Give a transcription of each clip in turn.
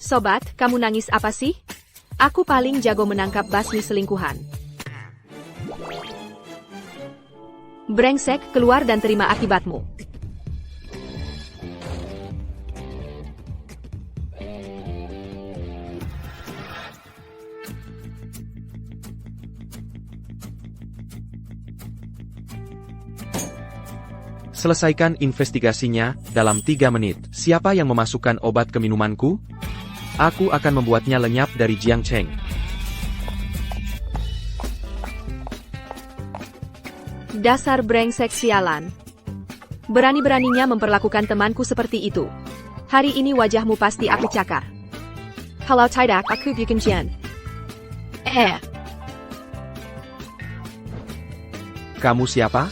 Sobat, kamu nangis apa sih? Aku paling jago menangkap basmi selingkuhan. Brengsek, keluar dan terima akibatmu. Selesaikan investigasinya dalam 3 menit. Siapa yang memasukkan obat ke minumanku? Aku akan membuatnya lenyap dari Jiang Cheng. Dasar brengsek sialan. Berani-beraninya memperlakukan temanku seperti itu. Hari ini wajahmu pasti aku cakar. Kalau tidak, aku bikin jian. Kamu siapa?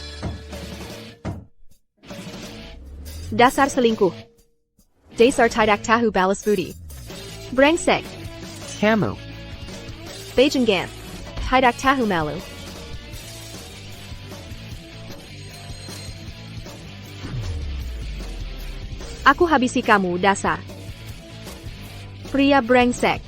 Dasar selingkuh. Dasar tidak tahu balas budi. Brengsek. Kamu. Beijing gan. Tidak tahu malu. Aku habisi kamu, dasar pria brengsek.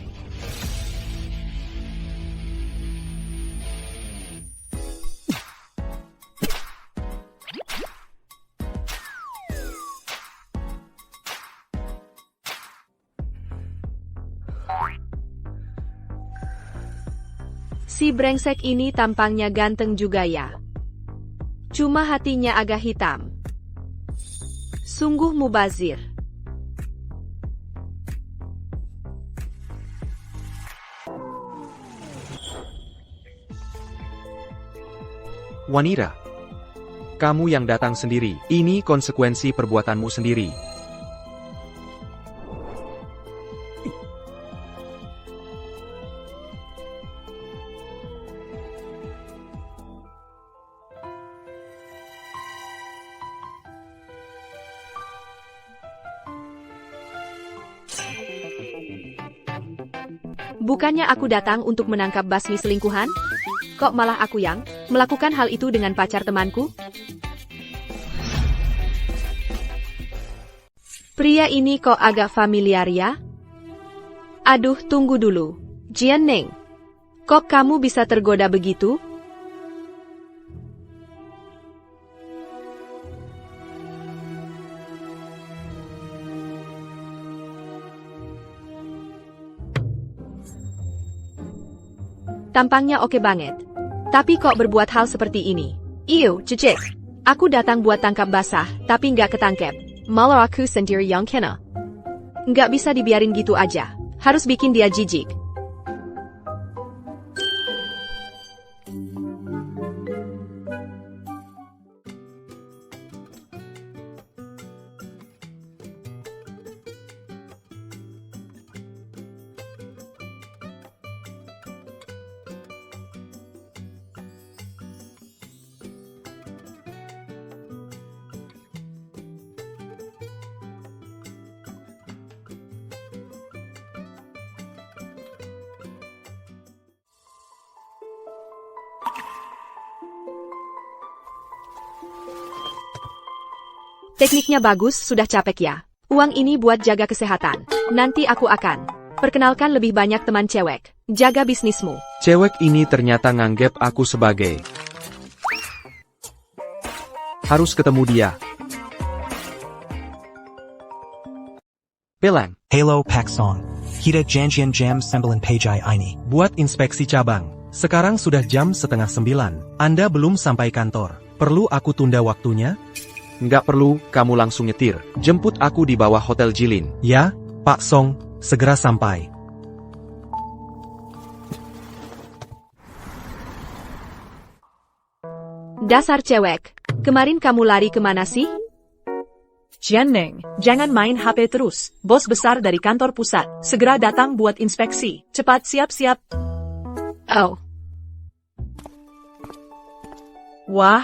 Si brengsek ini tampangnya ganteng juga ya. Cuma hatinya agak hitam. Sungguh mubazir. Wanita. Kamu yang datang sendiri. Ini konsekuensi perbuatanmu sendiri. Bukannya aku datang untuk menangkap basmi selingkuhan? Kok malah aku yang melakukan hal itu dengan pacar temanku? Pria ini kok agak familiar ya? Aduh, tunggu dulu. Jian Ning, kok kamu bisa tergoda begitu? Tampangnya oke banget. Tapi kok berbuat hal seperti ini? Iu, cecek. Aku datang buat tangkap basah, tapi nggak ketangkep. Malah aku sendiri yang kena. Nggak bisa dibiarin gitu aja. Harus bikin dia jijik. Tekniknya bagus, sudah capek ya. Uang ini buat jaga kesehatan. Nanti aku akan perkenalkan lebih banyak teman cewek. Jaga bisnismu. Cewek ini ternyata nganggep aku sebagai. Harus ketemu dia. Pelang. Halo Pak Song. Kita janjian jam 9 pagi ini. Buat inspeksi cabang. Sekarang sudah jam 8:30. Anda belum sampai kantor. Perlu aku tunda waktunya? Nggak perlu, kamu langsung nyetir. Jemput aku di bawah Hotel Jilin. Ya, Pak Song, segera sampai. Dasar cewek. Kemarin kamu lari kemana sih? Jian Ning, jangan main HP terus. Bos besar dari kantor pusat, segera datang buat inspeksi. Cepat siap-siap. Oh. Wah,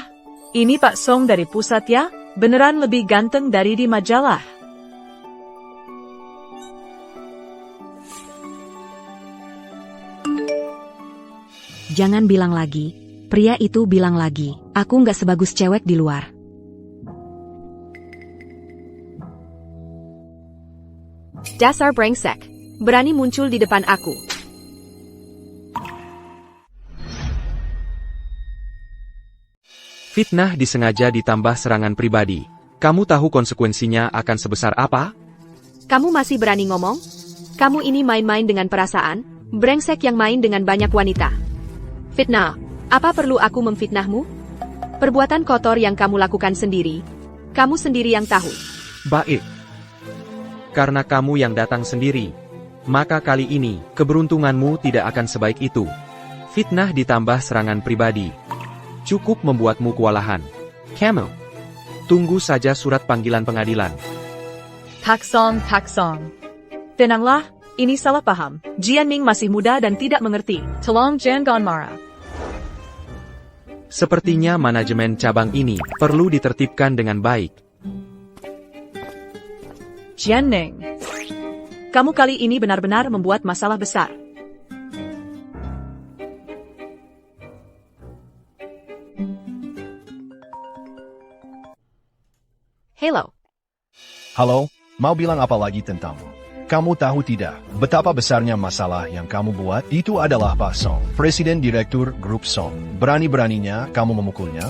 ini Pak Song dari pusat ya? Beneran lebih ganteng dari di majalah. Jangan bilang lagi. Pria itu bilang lagi, aku nggak sebagus cewek di luar. Dasar brengsek. Berani muncul di depan aku. Fitnah disengaja ditambah serangan pribadi. Kamu tahu konsekuensinya akan sebesar apa? Kamu masih berani ngomong? Kamu ini main-main dengan perasaan, brengsek yang main dengan banyak wanita. Fitnah, apa perlu aku memfitnahmu? Perbuatan kotor yang kamu lakukan sendiri, kamu sendiri yang tahu. Baik. Karena kamu yang datang sendiri, maka kali ini, keberuntunganmu tidak akan sebaik itu. Fitnah ditambah serangan pribadi. Cukup membuatmu kewalahan. Camel. Tunggu saja surat panggilan pengadilan. Taksong. Tenanglah, ini salah paham. Jianming masih muda dan tidak mengerti. Tolong jangan marah. Sepertinya manajemen cabang ini perlu ditertibkan dengan baik. Jianming, kamu kali ini benar-benar membuat masalah besar. Hello. Halo, mau bilang apa lagi tentangmu? Kamu tahu tidak, betapa besarnya masalah yang kamu buat? Itu adalah Pak Song, Presiden Direktur Grup Song. Berani-beraninya kamu memukulnya?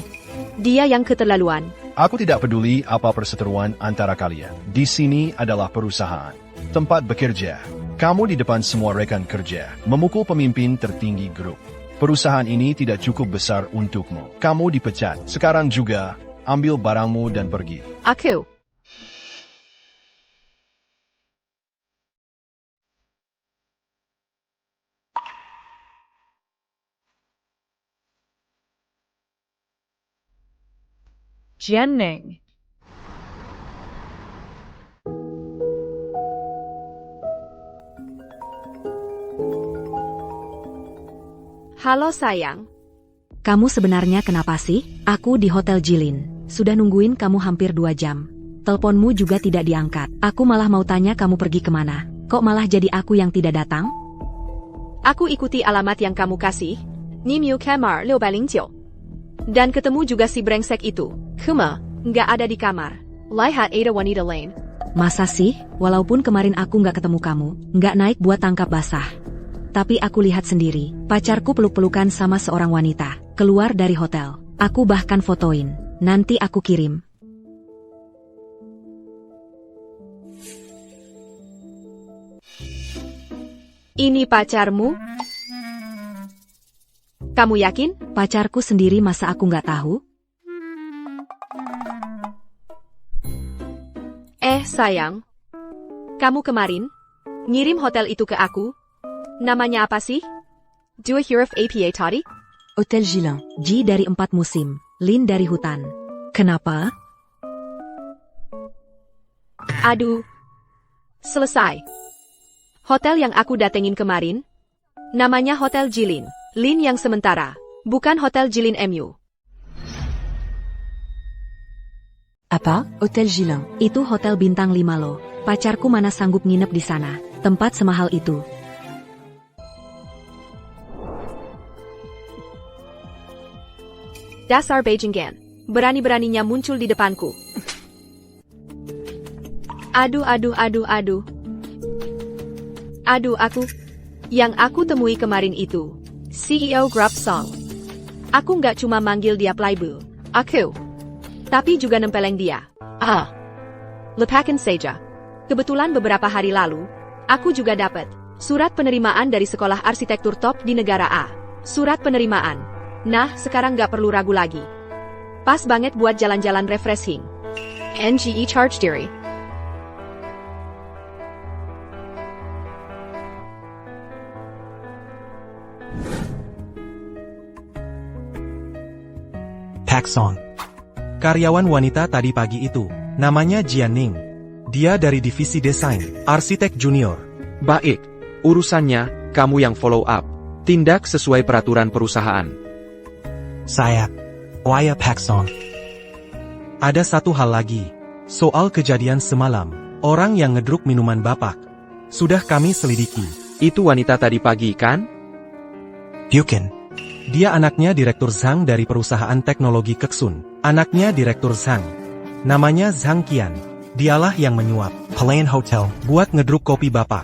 Dia yang keterlaluan. Aku tidak peduli apa perseteruan antara kalian. Di sini adalah perusahaan, tempat bekerja. Kamu di depan semua rekan kerja, memukul pemimpin tertinggi grup. Perusahaan ini tidak cukup besar untukmu. Kamu dipecat. Sekarang juga, ambil barangmu dan pergi. Aku. Jianming. Halo sayang. Kamu sebenarnya kenapa sih? Aku di Hotel Jilin. Sudah nungguin kamu hampir 2 jam. Teleponmu juga tidak diangkat. Aku malah mau tanya kamu pergi kemana. Kok malah jadi aku yang tidak datang? Aku ikuti alamat yang kamu kasih. Nimyu kamar 609. Dan ketemu juga si brengsek itu. Kuma, nggak ada di kamar. Lihat ada wanita lain. Masa sih? Walaupun kemarin aku nggak ketemu kamu, nggak naik buat tangkap basah. Tapi aku lihat sendiri, pacarku peluk-pelukan sama seorang wanita, keluar dari hotel. Aku bahkan fotoin. Nanti aku kirim. Ini pacarmu? Kamu yakin? Pacarku sendiri masa aku nggak tahu? Sayang. Kamu kemarin ngirim hotel itu ke aku? Namanya apa sih? Dua huruf APA tadi? Hotel Jilin. Ji dari 4 musim, Lin dari hutan. Kenapa? Aduh. Selesai. Hotel yang aku datengin kemarin, namanya Hotel Jilin. Lin yang sementara, bukan Hotel Jilin MU. Apa? Hotel Jilin. Itu hotel bintang 5 loh. Pacarku mana sanggup nginep di sana. Tempat semahal itu. Dasar Beijing Gan. Berani-beraninya muncul di depanku. Aduh. Aduh aku. Yang aku temui kemarin itu. CEO Grup Song. Aku nggak cuma manggil dia playboy. Aku. Tapi juga nempeleng dia. Lepakan saja. Kebetulan beberapa hari lalu, aku juga dapat surat penerimaan dari sekolah arsitektur top di negara A. Surat penerimaan. Nah, sekarang nggak perlu ragu lagi. Pas banget buat jalan-jalan refreshing. NGE charge diri. Pak Song. Karyawan wanita tadi pagi itu, namanya Jianming. Dia dari divisi desain, arsitek junior. Baik. Urusannya, kamu yang follow up. Tindak sesuai peraturan perusahaan. Saya. Pak Song. Ada satu hal lagi. Soal kejadian semalam, orang yang ngedruk minuman Bapak. Sudah kami selidiki. Itu wanita tadi pagi, kan? Bukan. Dia anaknya Direktur Zhang dari perusahaan teknologi Keksun. Anaknya Direktur Zhang. Namanya Zhang Qian. Dialah yang menyuap Palayan Hotel. buat ngedruk kopi Bapak.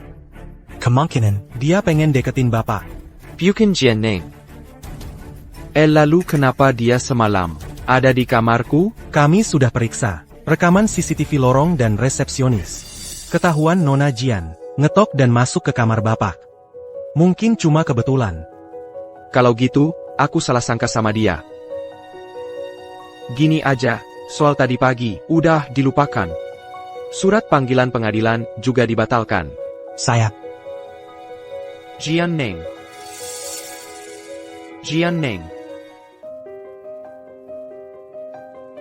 kemungkinan. Dia pengen deketin bapak. Bukan Jian Neng. Lalu kenapa dia semalam ada di kamarku? Kami sudah periksa rekaman CCTV lorong dan resepsionis. Ketahuan Nona Jian ngetok dan masuk ke kamar bapak. Mungkin cuma kebetulan. Kalau gitu, aku salah sangka sama dia. Gini aja, soal tadi pagi, udah dilupakan. Surat panggilan pengadilan juga dibatalkan. Saya. Jian Neng. Jian Neng.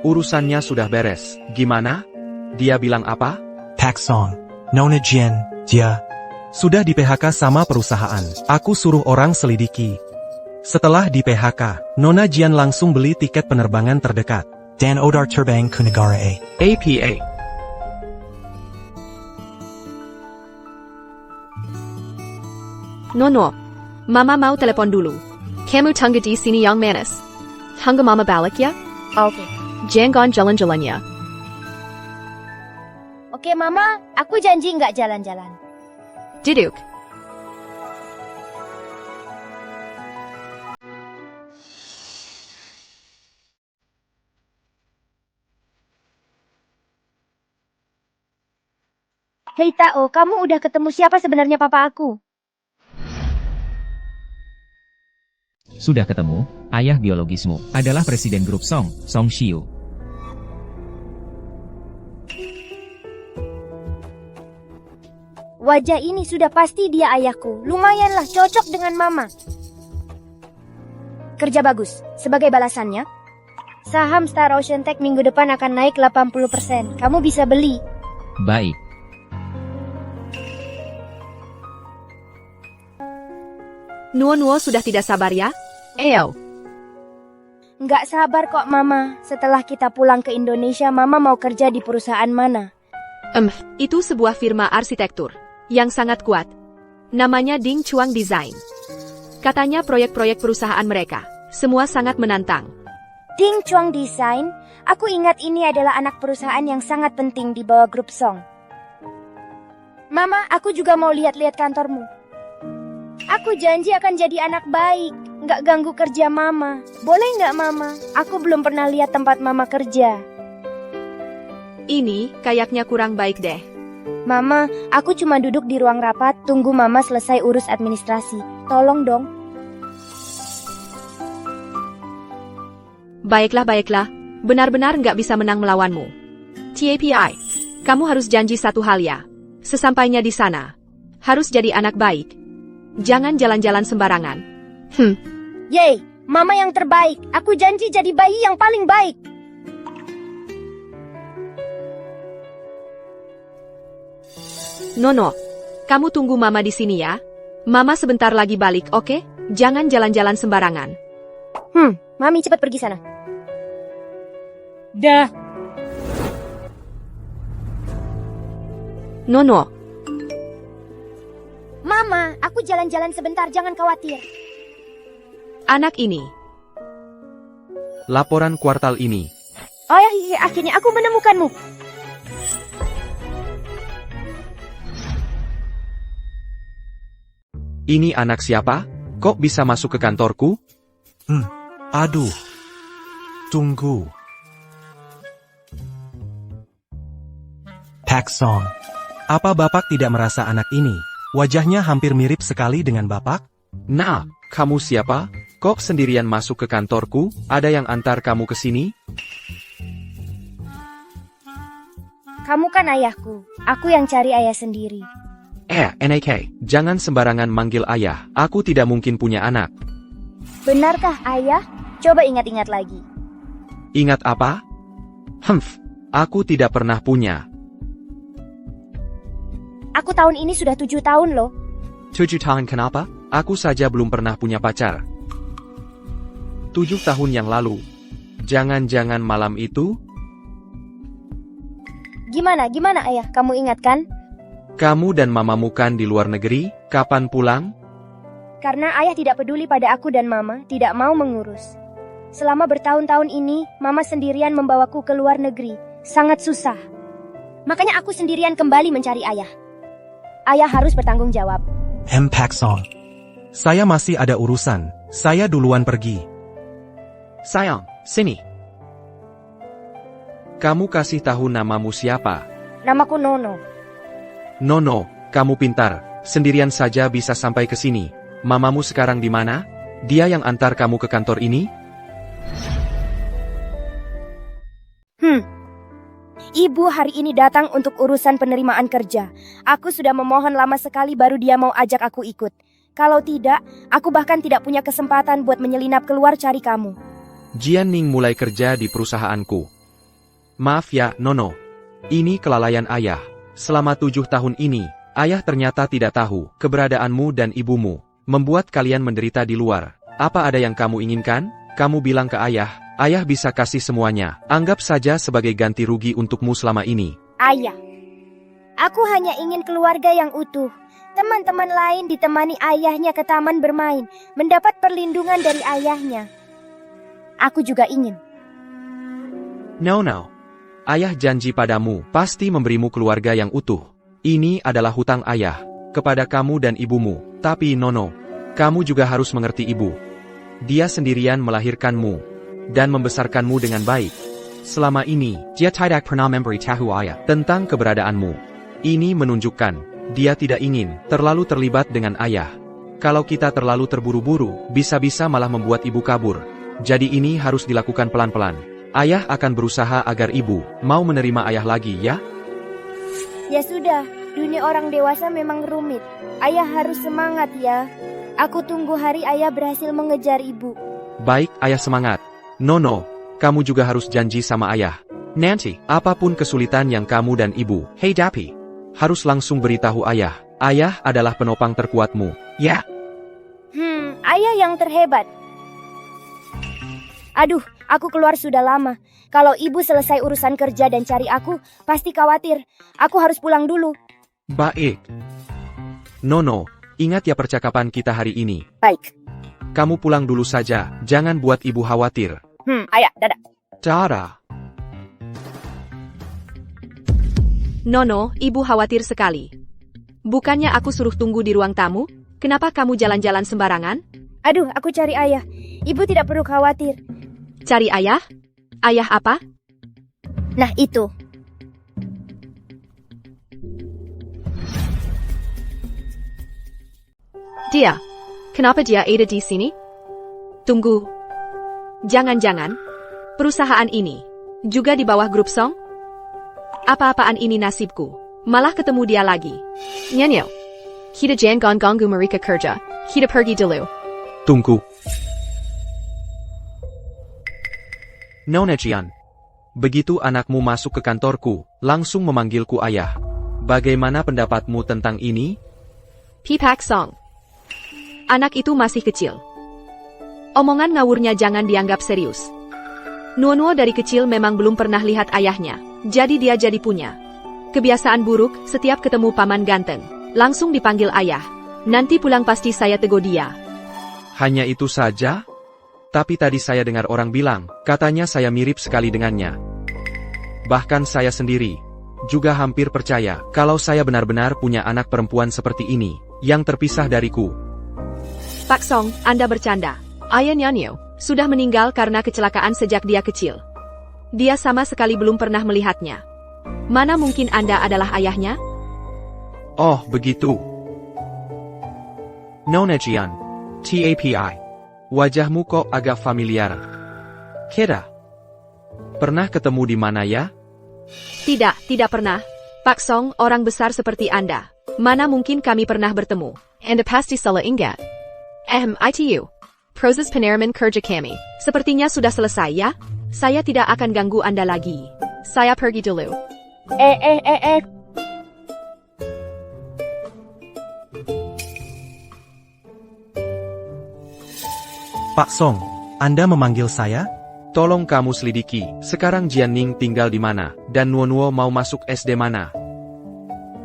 Urusannya sudah beres, gimana? Dia bilang apa? Pak Song. Nona Jian, dia. Sudah di PHK sama perusahaan. Aku suruh orang selidiki. Setelah di PHK, Nona Jian langsung beli tiket penerbangan terdekat. Dan Odar terbang ke negara A. APA. Nono. Mama mau telepon dulu. Kamu tunggu di sini yang manis. Tunggu mama balik ya? Oke. Jangan jalan-jalan ya. Oke mama, aku janji nggak jalan-jalan. Duduk. Hei Tao, kamu udah ketemu siapa sebenarnya papa aku? Sudah ketemu, ayah biologismu adalah presiden grup Song, Song Xiu. Wajah ini sudah pasti dia ayahku. Lumayanlah cocok dengan mama. Kerja bagus. Sebagai balasannya, saham Star Ocean Tech minggu depan akan naik 80%. Kamu bisa beli. Baik. Nuo sudah tidak sabar ya? Ayo. Nggak sabar kok mama. Setelah kita pulang ke Indonesia, mama mau kerja di perusahaan mana? Itu sebuah firma arsitektur yang sangat kuat. Namanya Ding Chuang Design. Katanya proyek-proyek perusahaan mereka semua sangat menantang. Ding Chuang Design? Aku ingat ini adalah anak perusahaan yang sangat penting di bawah grup Song. Mama, aku juga mau lihat-lihat kantormu. Aku janji akan jadi anak baik, nggak ganggu kerja mama. Boleh nggak mama? Aku belum pernah lihat tempat mama kerja. Ini kayaknya kurang baik deh. Mama, aku cuma duduk di ruang rapat, tunggu mama selesai urus administrasi. Tolong dong. Baiklah. Benar-benar nggak bisa menang melawanmu. TAPI, kamu harus janji satu hal ya. Sesampainya di sana, harus jadi anak baik. Jangan jalan-jalan sembarangan. Yeay, mama yang terbaik. Aku janji jadi bayi yang paling baik. Nono, kamu tunggu mama di sini ya. Mama sebentar lagi balik, oke? Jangan jalan-jalan sembarangan. Mami cepat pergi sana. Dah. Nono, Mama, aku jalan-jalan sebentar, jangan khawatir. anak ini. Laporan kuartal ini. Oh ya, akhirnya aku menemukanmu. Ini anak siapa? Kok bisa masuk ke kantorku? Aduh. Tunggu. Pak Song. Apa bapak tidak merasa anak ini wajahnya hampir mirip sekali dengan bapak? Nah, kamu siapa? Kok sendirian masuk ke kantorku? Ada yang antar kamu ke sini? Kamu kan ayahku. Aku yang cari ayah sendiri. NAK, jangan sembarangan manggil ayah. Aku tidak mungkin punya anak. Benarkah ayah? Coba ingat-ingat lagi. Ingat apa? Aku tidak pernah punya. Aku tahun ini sudah 7 tahun loh. 7 tahun kenapa? Aku saja belum pernah punya pacar. 7 tahun yang lalu. Jangan-jangan malam itu? Gimana ayah? Kamu ingat kan? Kamu dan mamamu kan di luar negeri? Kapan pulang? Karena ayah tidak peduli pada aku dan mama, tidak mau mengurus. Selama bertahun-tahun ini, mama sendirian membawaku ke luar negeri. Sangat susah. Makanya aku sendirian kembali mencari ayah. Ayah harus bertanggung jawab. Pak Song. Saya masih ada urusan. Saya duluan pergi. Sayang, sini. Kamu kasih tahu namamu siapa? Namaku Nono. Nono, kamu pintar. Sendirian saja bisa sampai ke sini. Mamamu sekarang di mana? Dia yang antar kamu ke kantor ini? Ibu hari ini datang untuk urusan penerimaan kerja. Aku sudah memohon lama sekali baru dia mau ajak aku ikut. Kalau tidak, aku bahkan tidak punya kesempatan buat menyelinap keluar cari kamu. Jian Ning mulai kerja di perusahaanku. Maaf ya, Nono. Ini kelalaian ayah. Selama 7 tahun ini, ayah ternyata tidak tahu keberadaanmu dan ibumu. Membuat kalian menderita di luar. Apa ada yang kamu inginkan? Kamu bilang ke ayah, ayah bisa kasih semuanya. Anggap saja sebagai ganti rugi untukmu selama ini. Ayah, aku hanya ingin keluarga yang utuh. Teman-teman lain ditemani ayahnya ke taman bermain, mendapat perlindungan dari ayahnya. Aku juga ingin. No. Ayah janji padamu, pasti memberimu keluarga yang utuh. Ini adalah hutang ayah, kepada kamu dan ibumu. Tapi Nono, kamu juga harus mengerti ibu. Dia sendirian melahirkanmu, dan membesarkanmu dengan baik. Selama ini, dia tidak pernah memberitahu ayah tentang keberadaanmu. Ini menunjukkan, dia tidak ingin terlalu terlibat dengan ayah. Kalau kita terlalu terburu-buru, bisa-bisa malah membuat ibu kabur. Jadi ini harus dilakukan pelan-pelan. Ayah akan berusaha agar ibu mau menerima ayah lagi ya? Ya sudah, dunia orang dewasa memang rumit. Ayah harus semangat ya. Aku tunggu hari ayah berhasil mengejar ibu. Baik, ayah semangat. Nono, kamu juga harus janji sama ayah. Nanti, apapun kesulitan yang kamu dan ibu hadapi, harus langsung beritahu ayah. Ayah adalah penopang terkuatmu, ya? Ayah yang terhebat. Aduh, aku keluar sudah lama. Kalau ibu selesai urusan kerja dan cari aku, pasti khawatir. Aku harus pulang dulu. Baik. Nono, ingat ya percakapan kita hari ini. Baik. Kamu pulang dulu saja, jangan buat ibu khawatir. Ayah, dadah. Dadah. Nono, ibu khawatir sekali. Bukannya aku suruh tunggu di ruang tamu? Kenapa kamu jalan-jalan sembarangan? Aduh, aku cari ayah. Ibu tidak perlu khawatir. Cari ayah? Ayah apa? Nah, itu. Dia. Kenapa dia ada di sini? Tunggu. Jangan-jangan perusahaan ini juga di bawah grup Song? Apa-apaan ini nasibku? Malah ketemu dia lagi. Nyanyo. Kita jangan ganggu mereka kerja. Kita pergi dulu. Tunggu. Nona Jian. Begitu anakmu masuk ke kantorku, langsung memanggilku ayah. Bagaimana pendapatmu tentang ini? Pak Song. Anak itu masih kecil. Omongan ngawurnya jangan dianggap serius. Nuo dari kecil memang belum pernah lihat ayahnya, jadi dia jadi punya kebiasaan buruk. Setiap ketemu paman ganteng, langsung dipanggil ayah. Nanti pulang pasti saya tegur dia. Hanya itu saja? Tapi tadi saya dengar orang bilang, katanya saya mirip sekali dengannya. Bahkan saya sendiri juga hampir percaya kalau saya benar-benar punya anak perempuan seperti ini, yang terpisah dariku. Pak Song, Anda bercanda. Ayah Nyanyo sudah meninggal karena kecelakaan sejak dia kecil. Dia sama sekali belum pernah melihatnya. Mana mungkin Anda adalah ayahnya? Oh, begitu. Nona Jian. TAPI. Wajahmu kok agak familiar. Kira. Pernah ketemu di mana ya? Tidak pernah. Pak Song, orang besar seperti Anda. Mana mungkin kami pernah bertemu? Anda pasti salah ingat. ITU. Proses penerimaan kerja kami. Sepertinya sudah selesai ya? Saya tidak akan ganggu Anda lagi. Saya pergi dulu. Pak Song, Anda memanggil saya? Tolong kamu selidiki, sekarang Jian Ning tinggal di mana, dan Nuo mau masuk SD mana?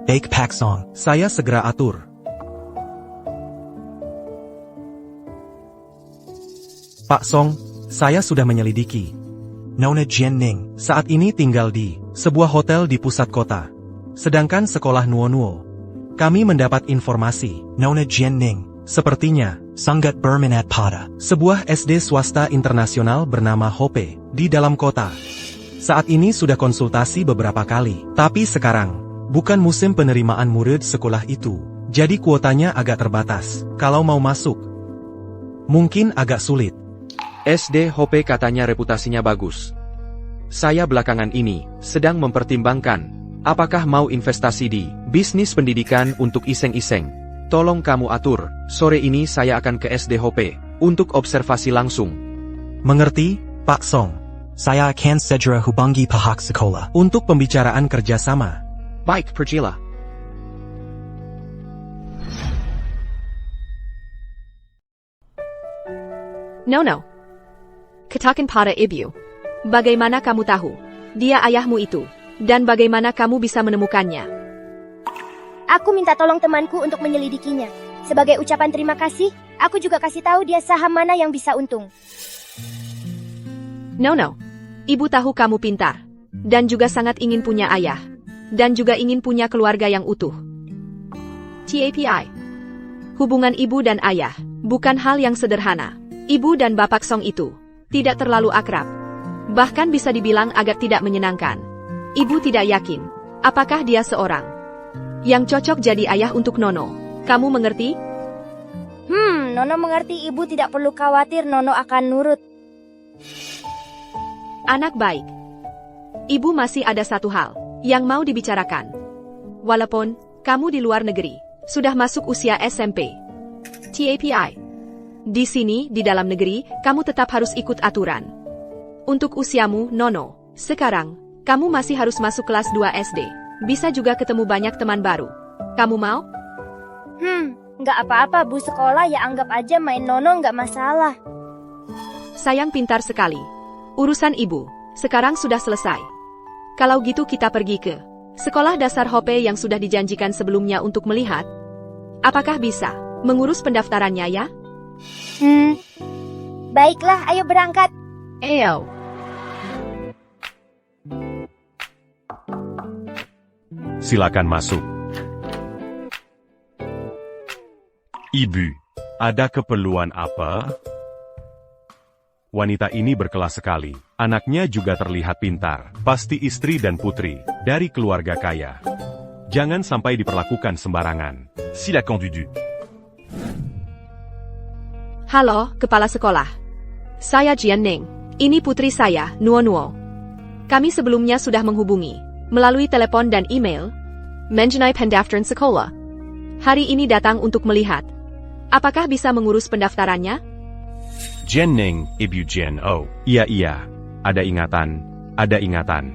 Baik Pak Song. Saya segera atur. Pak Song, saya sudah menyelidiki. Nona Jian Ning. Saat ini tinggal di sebuah hotel di pusat kota. Sedangkan sekolah Nuo Kami mendapat informasi. Nona Jianning. Sepertinya, Sanggat Berminat Pada. sebuah SD swasta internasional bernama Hope, di dalam kota. Saat ini sudah konsultasi beberapa kali. Tapi sekarang, bukan musim penerimaan murid sekolah itu. Jadi kuotanya agak terbatas. Kalau mau masuk, mungkin agak sulit. SD Hope katanya reputasinya bagus. Saya belakangan ini sedang mempertimbangkan apakah mau investasi di bisnis pendidikan untuk iseng-iseng. Tolong kamu atur, sore ini saya akan ke SD Hope untuk observasi langsung. Mengerti, Pak Song? Saya akan segera hubungi pihak sekolah. Untuk pembicaraan kerjasama. Baik, pergilah. No. Katakan pada ibu. Bagaimana kamu tahu? Dia ayahmu itu. Dan bagaimana kamu bisa menemukannya? Aku minta tolong temanku untuk menyelidikinya. Sebagai ucapan terima kasih, aku juga kasih tahu dia saham mana yang bisa untung. No. Ibu tahu kamu pintar. Dan juga sangat ingin punya ayah. Dan juga ingin punya keluarga yang utuh. TAPI. Hubungan ibu dan ayah bukan hal yang sederhana. Ibu dan Bapak Song itu tidak terlalu akrab. Bahkan bisa dibilang agak tidak menyenangkan. Ibu tidak yakin apakah dia seorang yang cocok jadi ayah untuk Nono. Kamu mengerti? Nono mengerti. Ibu tidak perlu khawatir, Nono akan nurut. Anak baik. Ibu masih ada satu hal yang mau dibicarakan. Walaupun kamu di luar negeri, sudah masuk usia SMP. TAPI. Di sini, di dalam negeri, kamu tetap harus ikut aturan. Untuk usiamu, Nono, sekarang, kamu masih harus masuk kelas 2 SD. Bisa juga ketemu banyak teman baru. Kamu mau? Nggak apa-apa, Bu sekolah ya, anggap aja main Nono nggak masalah. Sayang, pintar sekali. Urusan ibu, sekarang sudah selesai. Kalau gitu kita pergi ke sekolah dasar Hope yang sudah dijanjikan sebelumnya untuk melihat. Apakah bisa mengurus pendaftarannya ya? Baiklah, ayo berangkat. Ayo. Silakan masuk. Ibu, ada keperluan apa? Wanita ini berkelas sekali. Anaknya juga terlihat pintar. Pasti istri dan putri dari keluarga kaya. Jangan sampai diperlakukan sembarangan. Silakan duduk. Halo, Kepala Sekolah. Saya Jianning. Ini putri saya, Nuo. Kami sebelumnya sudah menghubungi melalui telepon dan email mengenai pendaftaran sekolah. Hari ini datang untuk melihat apakah bisa mengurus pendaftarannya? Jianning, Ibu Jian. Oh, iya. Ada ingatan.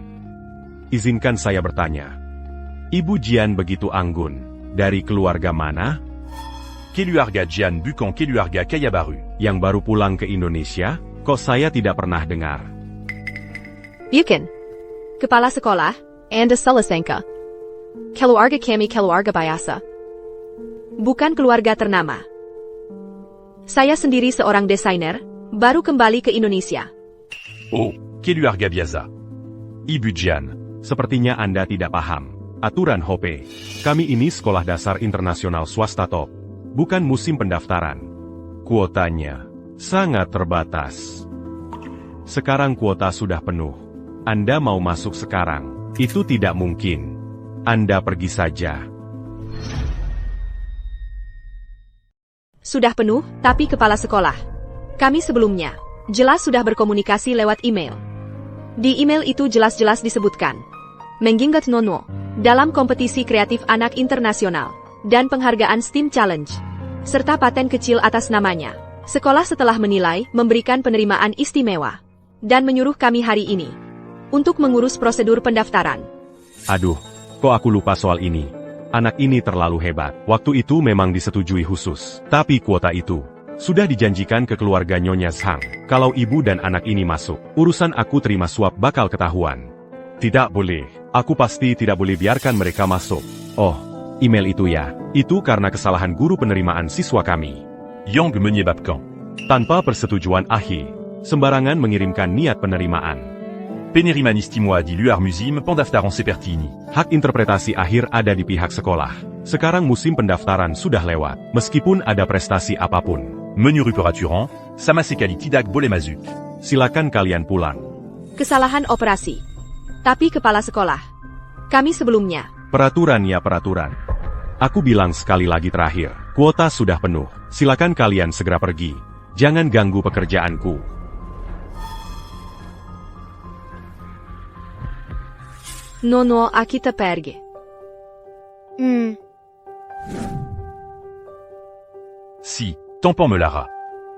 Izinkan saya bertanya. Ibu Jian begitu anggun. Dari keluarga mana? Keluarga Jian bukan keluarga kaya baru. Yang baru pulang ke Indonesia? Kok saya tidak pernah dengar? Bukan. Kepala Sekolah, Anda salah sangka. Keluarga kami keluarga biasa. Bukan keluarga ternama. Saya sendiri seorang desainer, baru kembali ke Indonesia. Oh, keluarga biasa. Ibu Jian, sepertinya Anda tidak paham. Aturan Hope. Kami ini sekolah dasar internasional swasta top. Bukan musim pendaftaran. Kuotanya sangat terbatas. Sekarang kuota sudah penuh. Anda mau masuk sekarang? Itu tidak mungkin. Anda pergi saja. Sudah penuh, tapi Kepala Sekolah. Kami sebelumnya jelas sudah berkomunikasi lewat email. Di email itu jelas-jelas disebutkan Mengingat Nono dalam kompetisi kreatif anak internasional dan penghargaan STEAM Challenge, serta paten kecil atas namanya. Sekolah setelah menilai memberikan penerimaan istimewa dan menyuruh kami hari ini untuk mengurus prosedur pendaftaran. Aduh, kok aku lupa soal ini. Anak ini terlalu hebat. Waktu itu memang disetujui khusus. Tapi kuota itu sudah dijanjikan ke keluarga Nyonya Zhang. Kalau ibu dan anak ini masuk, urusan aku terima suap bakal ketahuan. Tidak boleh. Aku pasti tidak boleh biarkan mereka masuk. Oh, email itu ya. Itu karena kesalahan guru penerimaan siswa kami. Yang menyebabkan tanpa persetujuan Ahi sembarangan mengirimkan niat penerimaan. Penerimanisti-moi di luar musim pendaftaran seperti ini. Hak interpretasi akhir ada di pihak sekolah. Sekarang musim pendaftaran sudah lewat, meskipun ada prestasi apapun. Menurut peraturan, sama sekali tidak boleh masuk. Silakan kalian pulang. Kesalahan operasi. Tapi kepala sekolah. Kami sebelumnya. Peraturan ya peraturan. Aku bilang sekali lagi terakhir, kuota sudah penuh. Silakan kalian segera pergi. Jangan ganggu pekerjaanku. No, kita pergi. Si, tampon me lara.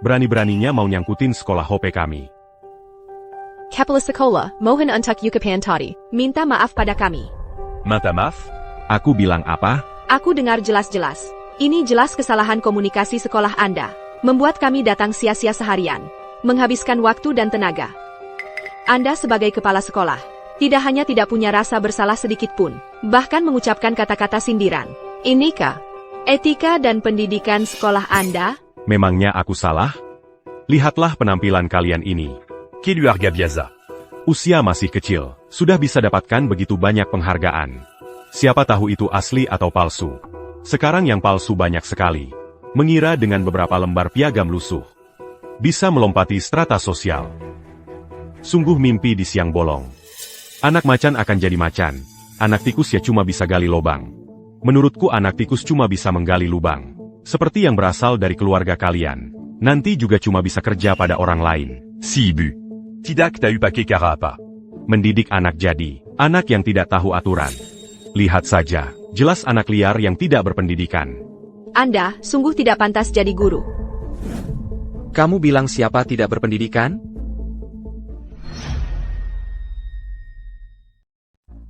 Berani-beraninya mau nyangkutin sekolah HP kami. Kepala sekolah, mohon untuk Yukapan tadi. Minta maaf pada kami. Minta maaf? Aku bilang apa? Aku dengar jelas-jelas. Ini jelas kesalahan komunikasi sekolah Anda. Membuat kami datang sia-sia seharian. Menghabiskan waktu dan tenaga. Anda sebagai kepala sekolah, tidak hanya tidak punya rasa bersalah sedikit pun, bahkan mengucapkan kata-kata sindiran. Inikah etika dan pendidikan sekolah Anda? Memangnya aku salah? Lihatlah penampilan kalian ini. Keluarga biasa. Usia masih kecil, sudah bisa dapatkan begitu banyak penghargaan. Siapa tahu itu asli atau palsu. Sekarang yang palsu banyak sekali. Mengira dengan beberapa lembar piagam lusuh bisa melompati strata sosial. Sungguh mimpi di siang bolong. Anak macan akan jadi macan. Anak tikus ya cuma bisa gali lubang. Menurutku anak tikus cuma bisa menggali lubang. Seperti yang berasal dari keluarga kalian. Nanti juga cuma bisa kerja pada orang lain. Si ibu. Tidak tahu pakai cara apa. Mendidik anak jadi anak yang tidak tahu aturan. Lihat saja, jelas anak liar yang tidak berpendidikan. Anda sungguh tidak pantas jadi guru. Kamu bilang siapa tidak berpendidikan?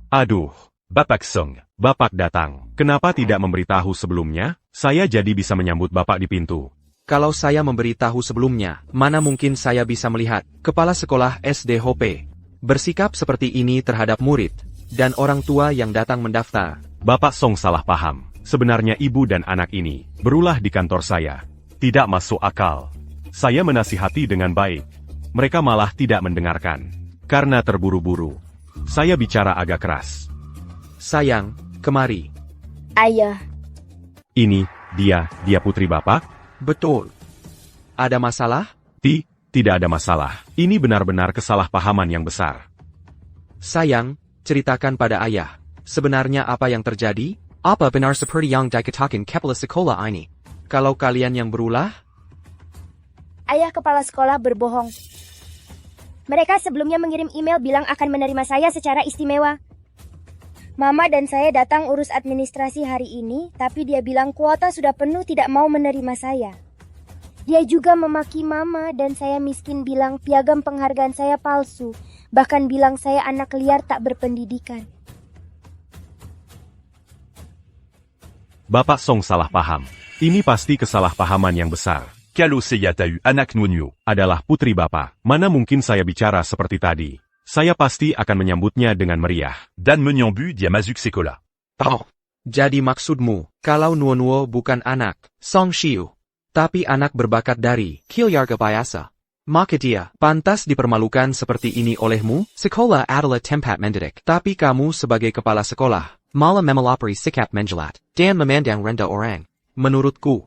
Aduh, Bapak Song. Bapak datang. Kenapa tidak memberitahu sebelumnya? Saya jadi bisa menyambut Bapak di pintu. Kalau saya memberitahu sebelumnya, mana mungkin saya bisa melihat kepala sekolah SD HP bersikap seperti ini terhadap murid dan orang tua yang datang mendaftar. Bapak Song salah paham. Sebenarnya ibu dan anak ini berulah di kantor saya. Tidak masuk akal. Saya menasihati dengan baik. Mereka malah tidak mendengarkan. Karena terburu-buru. Saya bicara agak keras. Sayang, kemari. Ayah. Ini, dia putri Bapak? Betul. Ada masalah? Tidak ada masalah. Ini benar-benar kesalahpahaman yang besar. Sayang, ceritakan pada ayah. Sebenarnya apa yang terjadi? Apa benar seperti yang dikatakan kepala sekolah ini? Kalau kalian yang berulah? Ayah kepala sekolah berbohong. Mereka sebelumnya mengirim email bilang akan menerima saya secara istimewa. Mama dan saya datang urus administrasi hari ini, tapi dia bilang kuota sudah penuh tidak mau menerima saya. Dia juga memaki Mama dan saya miskin bilang piagam penghargaan saya palsu, bahkan bilang saya anak liar tak berpendidikan. Bapak Song salah paham. Ini pasti kesalahpahaman yang besar. Kalau saya tahu anak Nunyo adalah putri Bapak, mana mungkin saya bicara seperti tadi. Saya pasti akan menyambutnya dengan meriah. dan menyambut dia masuk sekolah. Oh. Jadi maksudmu, kalau Nuo bukan anak Song Shiu, tapi anak berbakat dari keluarga biasa, maka dia pantas dipermalukan seperti ini olehmu? Sekolah adalah tempat mendidik, tapi kamu sebagai kepala sekolah malah memelopori sikap menjelat dan memandang rendah orang. Menurutku,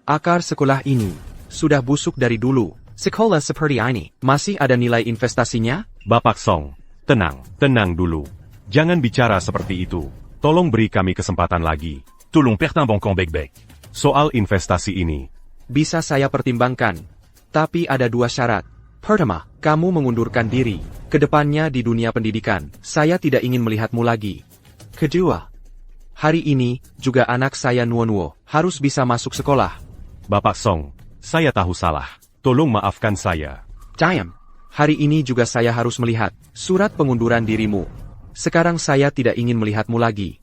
akar sekolah ini sudah busuk dari dulu. Sekolah seperti ini masih ada nilai investasinya? Bapak Song, tenang dulu. Jangan bicara seperti itu. Tolong beri kami kesempatan lagi. Tolong pertimbangkan baik-baik. Soal investasi ini, Bisa saya pertimbangkan. Tapi ada dua syarat. Pertama, kamu mengundurkan diri. Kedepannya di dunia pendidikan, saya tidak ingin melihatmu lagi. Kedua, hari ini, juga anak saya Nuo harus bisa masuk sekolah. Bapak Song, saya tahu salah. Tolong maafkan saya. Diam. Hari ini juga saya harus melihat surat pengunduran dirimu. Sekarang saya tidak ingin melihatmu lagi.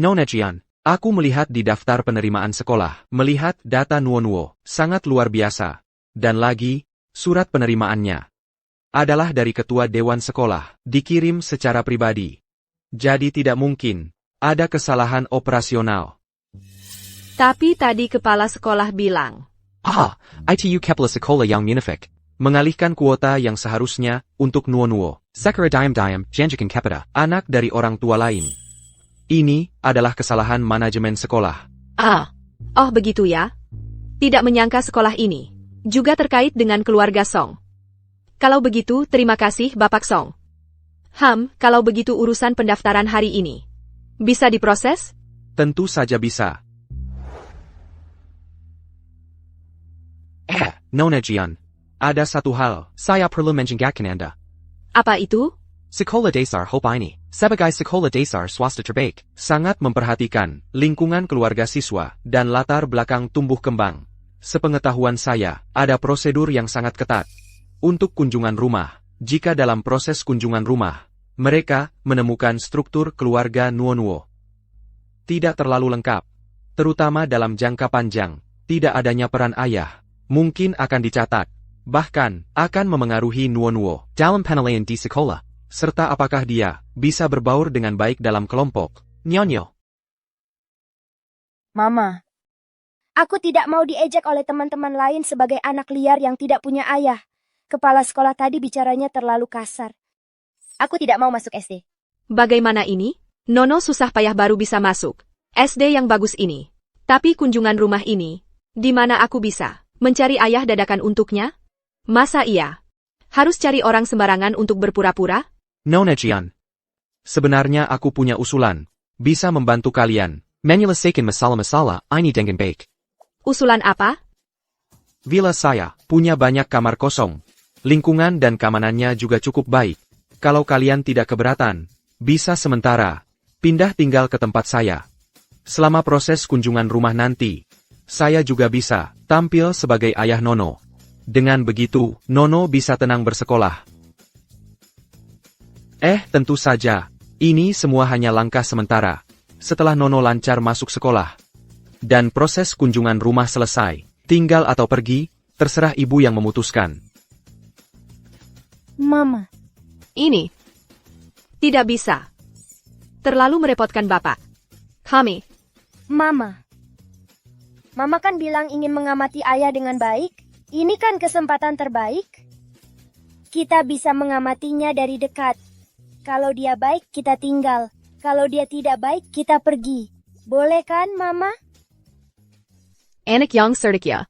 Nona Jian, aku melihat di daftar penerimaan sekolah, melihat data Nuo sangat luar biasa. Dan lagi, surat penerimaannya adalah dari ketua dewan sekolah, dikirim secara pribadi. Jadi tidak mungkin ada kesalahan operasional. Tapi tadi kepala sekolah bilang, ITU Kepala Sekolah yang Munafik. Mengalihkan kuota yang seharusnya untuk Nuo-Nuo. Sakura Dayam-Dayam, Janjikan Kepeda, anak dari orang tua lain. Ini adalah kesalahan manajemen sekolah. Oh begitu ya? Tidak menyangka sekolah ini juga terkait dengan keluarga Song. Kalau begitu, terima kasih Bapak Song. Kalau begitu urusan pendaftaran hari ini bisa diproses? Tentu saja bisa. Nona Jian. Ada satu hal, saya perlu menjengkelkan Anda. Apa itu? Sekolah Dasar Hope ini, sebagai sekolah dasar swasta terbaik, sangat memperhatikan lingkungan keluarga siswa dan latar belakang tumbuh kembang. Sepengetahuan saya, ada prosedur yang sangat ketat. Untuk kunjungan rumah, jika dalam proses kunjungan rumah, mereka menemukan struktur keluarga Nuo-Nuo tidak terlalu lengkap, terutama dalam jangka panjang, tidak adanya peran ayah, mungkin akan dicatat. Bahkan, akan memengaruhi Nuo-Nuo dalam penilaian di sekolah, serta apakah dia bisa berbaur dengan baik dalam kelompok. Nyonyo. Mama, aku tidak mau diejek oleh teman-teman lain sebagai anak liar yang tidak punya ayah. Kepala sekolah tadi bicaranya terlalu kasar. Aku tidak mau masuk SD. Bagaimana ini? Nono susah payah baru bisa masuk SD yang bagus ini. Tapi kunjungan rumah ini, di mana aku bisa mencari ayah dadakan untuknya? Masa iya harus cari orang sembarangan untuk berpura-pura? Nona Jian. Sebenarnya aku punya usulan. Bisa membantu kalian menyelesaikan masalah-masalah ini dengan baik. Usulan apa? Villa saya punya banyak kamar kosong. Lingkungan dan keamanannya juga cukup baik. Kalau kalian tidak keberatan, bisa sementara pindah tinggal ke tempat saya. Selama proses kunjungan rumah nanti, saya juga bisa tampil sebagai ayah Nono. Dengan begitu, Nono bisa tenang bersekolah. Tentu saja, ini semua hanya langkah sementara. Setelah Nono lancar masuk sekolah, dan proses kunjungan rumah selesai, tinggal atau pergi, terserah ibu yang memutuskan. Mama. Ini tidak bisa. Terlalu merepotkan Bapak. Kami. Mama. Mama kan bilang ingin mengamati ayah dengan baik. Ini kan kesempatan terbaik. Kita bisa mengamatinya dari dekat. Kalau dia baik, kita tinggal. Kalau dia tidak baik, kita pergi. Boleh kan, Mama? Anak yang cerdik ya.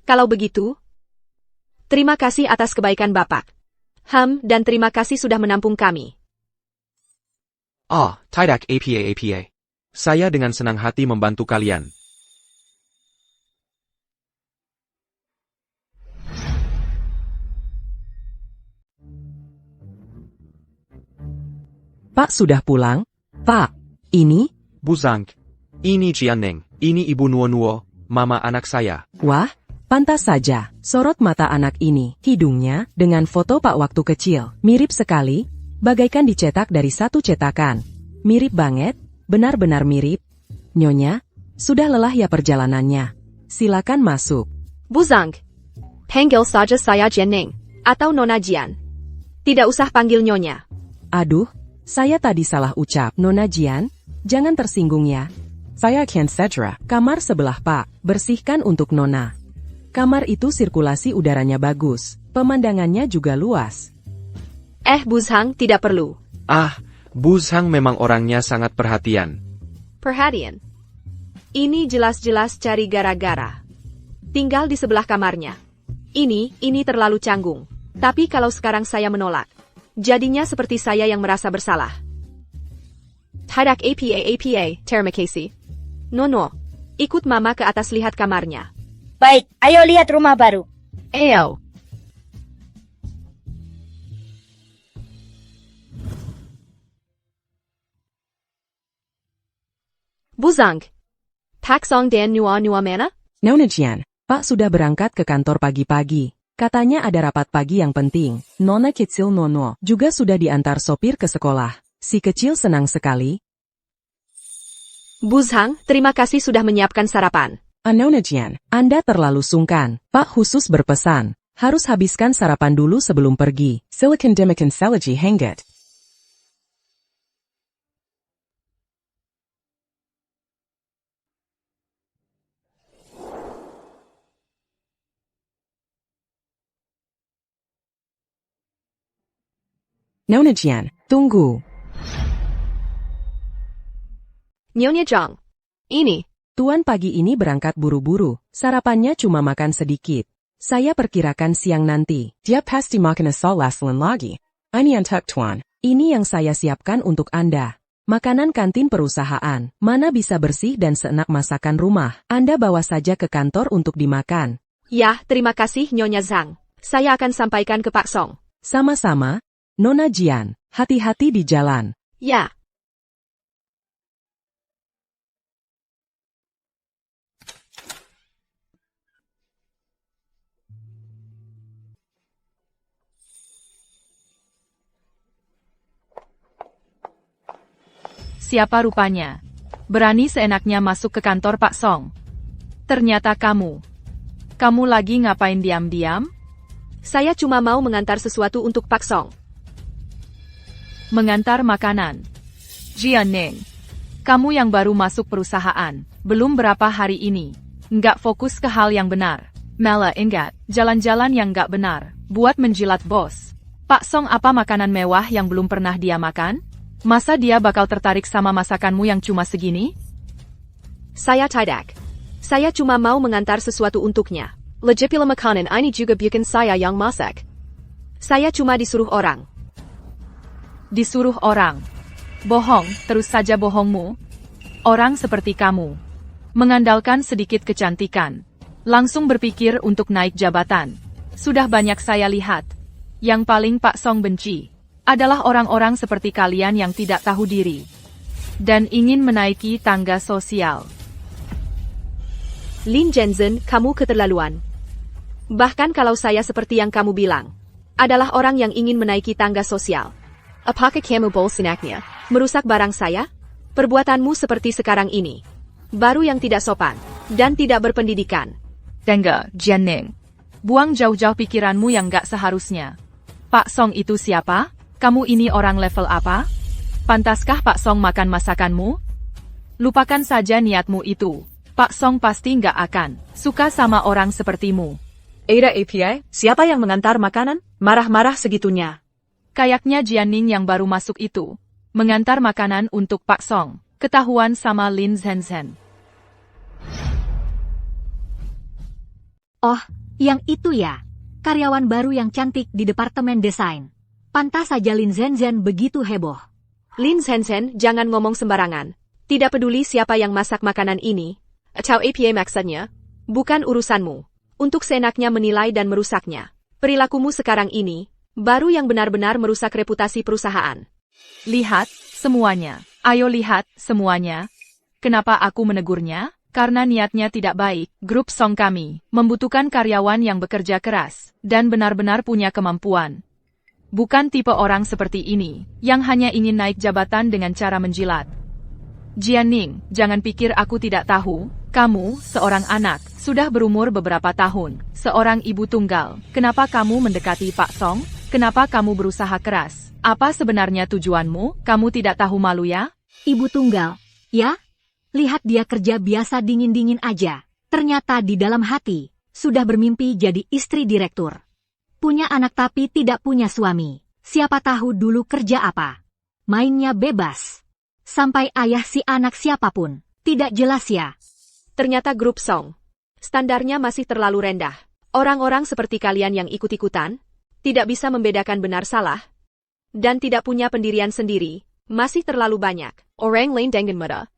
Kalau begitu, terima kasih atas kebaikan Bapak. Dan terima kasih sudah menampung kami. Tidak apa. Saya dengan senang hati membantu kalian. Pak sudah pulang? Pak, ini? Bu Zhang, ini Jianneng, ini Ibu Nuo-Nuo, mama anak saya. Wah, pantas saja, sorot mata anak ini, hidungnya, dengan foto Pak waktu kecil, mirip sekali, bagaikan dicetak dari satu cetakan. Mirip banget, benar-benar mirip. Nyonya, sudah lelah ya perjalanannya. Silakan masuk. Bu Zhang, panggil saja saya Jianneng, atau Nona Jian. Tidak usah panggil Nyonya. Aduh, saya tadi salah ucap. Nona Jian, jangan tersinggung ya. Saya Ken Sedra, kamar sebelah Pak, bersihkan untuk Nona. Kamar itu sirkulasi udaranya bagus, pemandangannya juga luas. Bu Zhang tidak perlu. Bu Zhang memang orangnya sangat perhatian. Perhatian? Ini jelas-jelas cari gara-gara. Tinggal di sebelah kamarnya. Ini terlalu canggung. Tapi kalau sekarang saya menolak, jadinya seperti saya yang merasa bersalah. Tidak apa, terima kasih. Nono, ikut Mama ke atas lihat kamarnya. Baik, ayo lihat rumah baru. Ayo. Bu Zhang, Pak Song dan Nuo-Nuo mana? Nona Jian, Pak sudah berangkat ke kantor pagi-pagi. Katanya ada rapat pagi yang penting. Nona kecil Nono juga sudah diantar sopir ke sekolah. Si kecil senang sekali. Bu Zhang, terima kasih sudah menyiapkan sarapan. Nona Jian, Anda terlalu sungkan. Pak khusus berpesan, harus habiskan sarapan dulu sebelum pergi. Silakan demikian selagi hangat. Nona Jian, tunggu. Nyonya Zhang. Ini. Tuan pagi ini berangkat buru-buru, sarapannya cuma makan sedikit. Saya perkirakan siang nanti. Dia pasti makan asal laslin lagi. Ini untuk Tuan. Ini yang saya siapkan untuk Anda. Makanan kantin perusahaan, mana bisa bersih dan seenak masakan rumah. Anda bawa saja ke kantor untuk dimakan. Ya, terima kasih Nyonya Zhang. Saya akan sampaikan ke Pak Song. Sama-sama, Nona Jian. Hati-hati di jalan. Ya. Siapa rupanya? Berani seenaknya masuk ke kantor Pak Song. Ternyata kamu. Kamu lagi ngapain diam-diam? Saya cuma mau mengantar sesuatu untuk Pak Song. Mengantar makanan. Jianning. Kamu yang baru masuk perusahaan, belum berapa hari ini. Nggak fokus ke hal yang benar. Malah ingat, jalan-jalan yang nggak benar, buat menjilat bos. Pak Song apa makanan mewah yang belum pernah dia makan? Masa dia bakal tertarik sama masakanmu yang cuma segini? Saya tidak. Saya cuma mau mengantar sesuatu untuknya. Lejipila makanan ini juga bukan saya yang masak. Saya cuma disuruh orang. Disuruh orang? Bohong, terus saja bohongmu. Orang seperti kamu. Mengandalkan sedikit kecantikan. Langsung berpikir untuk naik jabatan. Sudah banyak saya lihat. Yang paling Pak Song benci adalah orang-orang seperti kalian yang tidak tahu diri dan ingin menaiki tangga sosial. Lin Zhenzhen, kamu keterlaluan. Bahkan kalau saya seperti yang kamu bilang, adalah orang yang ingin menaiki tangga sosial. Apakah kamu bolsinaknya merusak barang saya? Perbuatanmu seperti sekarang ini, baru yang tidak sopan dan tidak berpendidikan. Tengah, Jianning. Buang jauh-jauh pikiranmu yang gak seharusnya. Pak Song itu siapa? Kamu ini orang level apa? Pantaskah Pak Song makan masakanmu? Lupakan saja niatmu itu. Pak Song pasti nggak akan suka sama orang sepertimu. Ada API, siapa yang mengantar makanan? Marah-marah segitunya. Kayaknya Jianning yang baru masuk itu mengantar makanan untuk Pak Song. Ketahuan sama Lin Zhenzhen. Oh, yang itu ya. Karyawan baru yang cantik di departemen desain. Pantas saja Lin Zhenzhen begitu heboh. Lin Zhenzhen, jangan ngomong sembarangan. Tidak peduli siapa yang masak makanan ini, atau APA maksudnya, bukan urusanmu. Untuk seenaknya menilai dan merusaknya. Perilakumu sekarang ini, baru yang benar-benar merusak reputasi perusahaan. Lihat, semuanya. Ayo lihat, semuanya. Kenapa aku menegurnya? Karena niatnya tidak baik. Grup Song kami membutuhkan karyawan yang bekerja keras dan benar-benar punya kemampuan. Bukan tipe orang seperti ini, yang hanya ingin naik jabatan dengan cara menjilat. Jianning, jangan pikir aku tidak tahu. Kamu, seorang anak, sudah berumur beberapa tahun. Seorang ibu tunggal. Kenapa kamu mendekati Pak Song? Kenapa kamu berusaha keras? Apa sebenarnya tujuanmu? Kamu tidak tahu malu ya? Ibu tunggal, ya? Lihat dia kerja biasa dingin-dingin aja. Ternyata di dalam hati, sudah bermimpi jadi istri direktur. Punya anak tapi tidak punya suami. Siapa tahu dulu kerja apa. Mainnya bebas. Sampai ayah si anak siapapun. Tidak jelas ya. Ternyata grup Song. Standarnya masih terlalu rendah. Orang-orang seperti kalian yang ikut-ikutan, tidak bisa membedakan benar salah, dan tidak punya pendirian sendiri, masih terlalu banyak. Orang lain dengan mudah.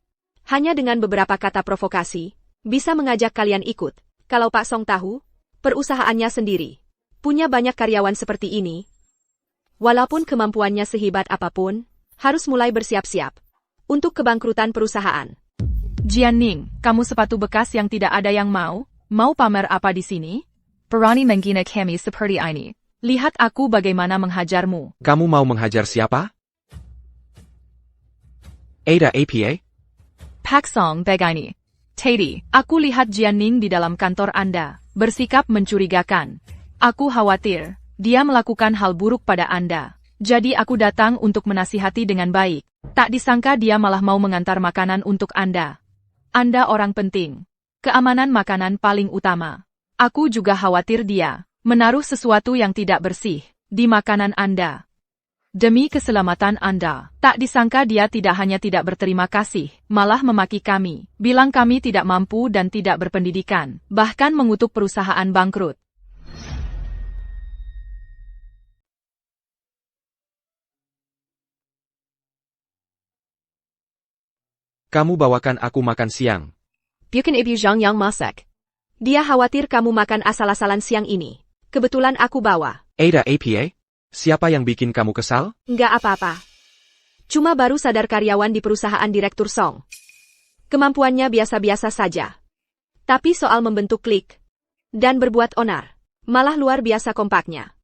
Hanya dengan beberapa kata provokasi, bisa mengajak kalian ikut. Kalau Pak Song tahu, perusahaannya sendiri punya banyak karyawan seperti ini. Walaupun kemampuannya sehebat apapun, harus mulai bersiap-siap untuk kebangkrutan perusahaan. Jianning, kamu sepatu bekas yang tidak ada yang mau? Mau pamer apa di sini? Berani menghina kami seperti ini. Lihat aku bagaimana menghajarmu. Kamu mau menghajar siapa? Ada APA? Pak Song begini. Tadi, aku lihat Jianning di dalam kantor Anda, bersikap mencurigakan. Aku khawatir, dia melakukan hal buruk pada Anda. Jadi aku datang untuk menasihati dengan baik. Tak disangka dia malah mau mengantar makanan untuk Anda. Anda orang penting. Keamanan makanan paling utama. Aku juga khawatir dia menaruh sesuatu yang tidak bersih di makanan Anda. Demi keselamatan Anda. Tak disangka dia tidak hanya tidak berterima kasih, malah memaki kami, bilang kami tidak mampu dan tidak berpendidikan, bahkan mengutuk perusahaan bangkrut. Kamu bawakan aku makan siang. Bukan ibu Zhang yang masak. Dia khawatir kamu makan asal-asalan siang ini. Kebetulan aku bawa. Ada apa? Siapa yang bikin kamu kesal? Nggak apa-apa. Cuma baru sadar karyawan di perusahaan Direktur Song. Kemampuannya biasa-biasa saja. Tapi soal membentuk klik dan berbuat onar, malah luar biasa kompaknya.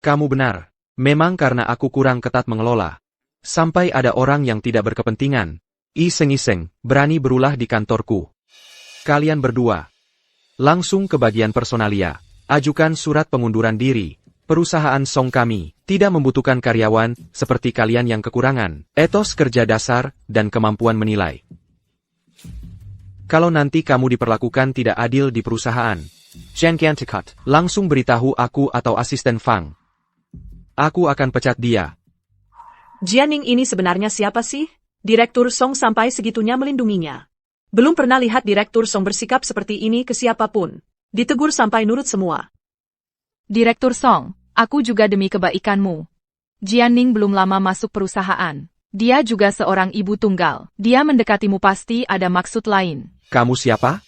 Kamu benar. Memang karena aku kurang ketat mengelola. Sampai ada orang yang tidak berkepentingan, iseng-iseng, berani berulah di kantorku. Kalian berdua. Langsung ke bagian personalia. Ajukan surat pengunduran diri. Perusahaan Song kami tidak membutuhkan karyawan seperti kalian yang kekurangan etos kerja dasar dan kemampuan menilai. Kalau nanti kamu diperlakukan tidak adil di perusahaan, langsung beritahu aku atau asisten Fang. Aku akan pecat dia. Jianing ini sebenarnya siapa sih? Direktur Song sampai segitunya melindunginya. Belum pernah lihat Direktur Song bersikap seperti ini ke siapapun. Ditegur sampai nurut semua. Direktur Song, aku juga demi kebaikanmu. Jianing belum lama masuk perusahaan. Dia juga seorang ibu tunggal. Dia mendekatimu pasti ada maksud lain. Kamu siapa?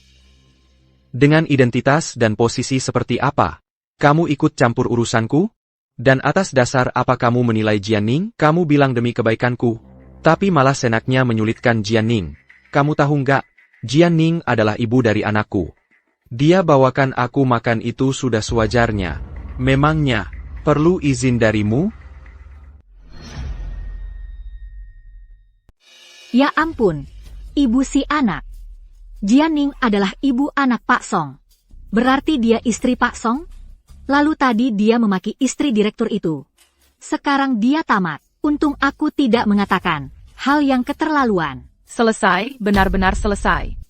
Dengan identitas dan posisi seperti apa? Kamu ikut campur urusanku? Dan atas dasar apa kamu menilai Jianing? Kamu bilang demi kebaikanku. Tapi malah senaknya menyulitkan Jianing. Kamu tahu nggak? Jianing adalah ibu dari anakku. Dia bawakan aku makan itu sudah sewajarnya. Memangnya, perlu izin darimu? Ya ampun, ibu si anak. Jianing adalah ibu anak Pak Song. Berarti dia istri Pak Song? Lalu tadi dia memaki istri direktur itu. Sekarang dia tamat. Untung aku tidak mengatakan hal yang keterlaluan. Selesai, benar-benar selesai.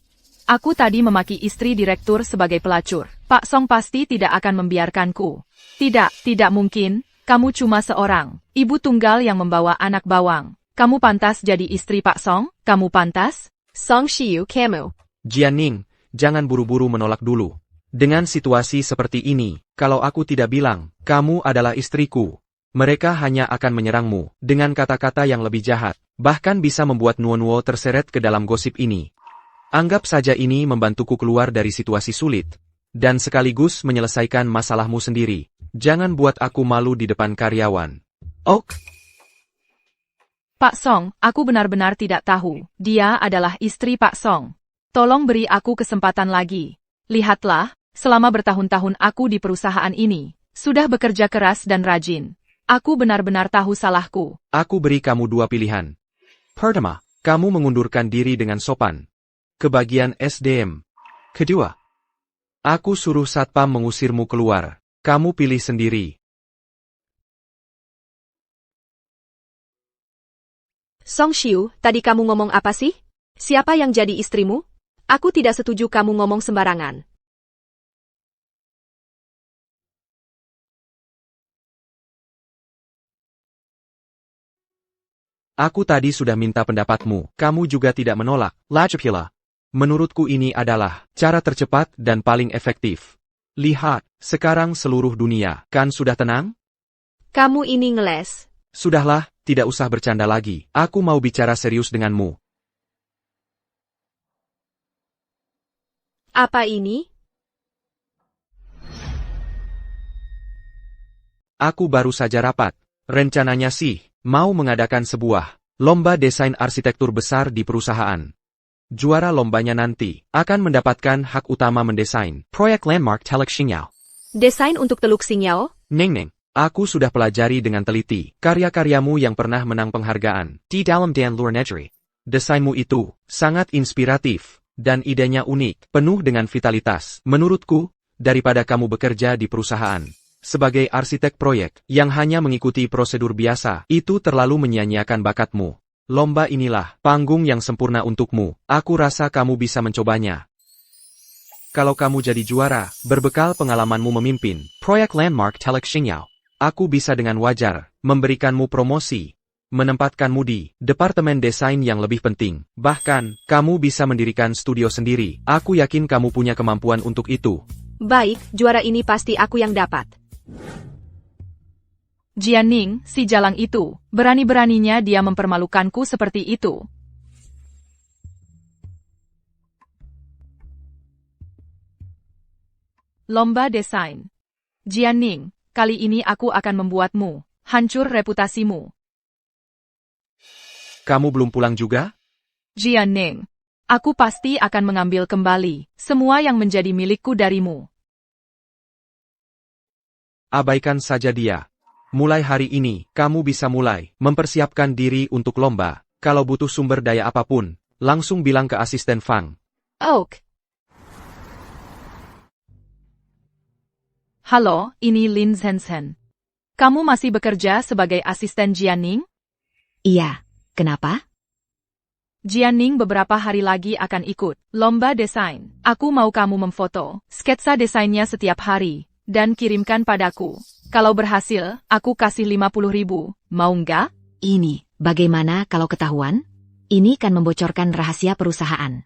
Aku tadi memaki istri direktur sebagai pelacur. Pak Song pasti tidak akan membiarkanku. Tidak mungkin. Kamu cuma seorang ibu tunggal yang membawa anak bawang. Kamu pantas jadi istri Pak Song? Kamu pantas? Song Shiyu, kamu. Jianing, jangan buru-buru menolak dulu. Dengan situasi seperti ini, kalau aku tidak bilang, kamu adalah istriku, mereka hanya akan menyerangmu dengan kata-kata yang lebih jahat, bahkan bisa membuat Nuo-Nuo terseret ke dalam gosip ini. Anggap saja ini membantuku keluar dari situasi sulit, dan sekaligus menyelesaikan masalahmu sendiri. Jangan buat aku malu di depan karyawan. Ok. Pak Song, aku benar-benar tidak tahu. Dia adalah istri Pak Song. Tolong beri aku kesempatan lagi. Lihatlah, selama bertahun-tahun aku di perusahaan ini, sudah bekerja keras dan rajin. Aku benar-benar tahu salahku. Aku beri kamu dua pilihan. Pertama, kamu mengundurkan diri dengan sopan ke bagian SDM. Kedua, aku suruh satpam mengusirmu keluar. Kamu pilih sendiri. Song Shiyu, tadi kamu ngomong apa sih? Siapa yang jadi istrimu? Aku tidak setuju kamu ngomong sembarangan. Aku tadi sudah minta pendapatmu, kamu juga tidak menolak. Lajapila. Menurutku ini adalah cara tercepat dan paling efektif. Lihat, sekarang seluruh dunia, kan sudah tenang? Kamu ini ngeles. Sudahlah, tidak usah bercanda lagi. Aku mau bicara serius denganmu. Apa ini? Aku baru saja rapat. Rencananya sih, mau mengadakan sebuah lomba desain arsitektur besar di perusahaan. Juara lombanya nanti akan mendapatkan hak utama mendesain proyek landmark Teluk Xingyao. Desain untuk Teluk Xingyao? Neng, aku sudah pelajari dengan teliti karya-karyamu yang pernah menang penghargaan di dalam dan luar negeri. Desainmu itu sangat inspiratif dan idenya unik, penuh dengan vitalitas. Menurutku, daripada kamu bekerja di perusahaan sebagai arsitek proyek yang hanya mengikuti prosedur biasa, itu terlalu menyia-nyiakan bakatmu. Lomba inilah panggung yang sempurna untukmu. Aku rasa kamu bisa mencobanya. Kalau kamu jadi juara, berbekal pengalamanmu memimpin proyek landmark Teluk Xingyao, aku bisa dengan wajar memberikanmu promosi, menempatkanmu di departemen desain yang lebih penting. Bahkan, kamu bisa mendirikan studio sendiri. Aku yakin kamu punya kemampuan untuk itu. Baik, juara ini pasti aku yang dapat. Jianing, si jalang itu, berani-beraninya dia mempermalukanku seperti itu. Lomba desain. Jianing, kali ini aku akan membuatmu hancur reputasimu. Kamu belum pulang juga? Jianing, aku pasti akan mengambil kembali semua yang menjadi milikku darimu. Abaikan saja dia. Mulai hari ini, kamu bisa mulai mempersiapkan diri untuk lomba. Kalau butuh sumber daya apapun, langsung bilang ke asisten Fang. Oak. Halo, ini Lin Zhenchen. Kamu masih bekerja sebagai asisten Jianing? Iya, kenapa? Jianing beberapa hari lagi akan ikut lomba desain. Aku mau kamu memfoto sketsa desainnya setiap hari dan kirimkan padaku. Kalau berhasil, aku kasih 50.000. Mau nggak? Ini, bagaimana kalau ketahuan? Ini kan membocorkan rahasia perusahaan.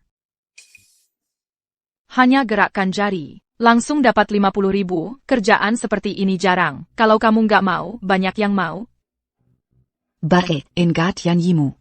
Hanya gerakkan jari. Langsung dapat 50.000, kerjaan seperti ini jarang. Kalau kamu nggak mau, banyak yang mau. Baik, enggak Yan Yimu.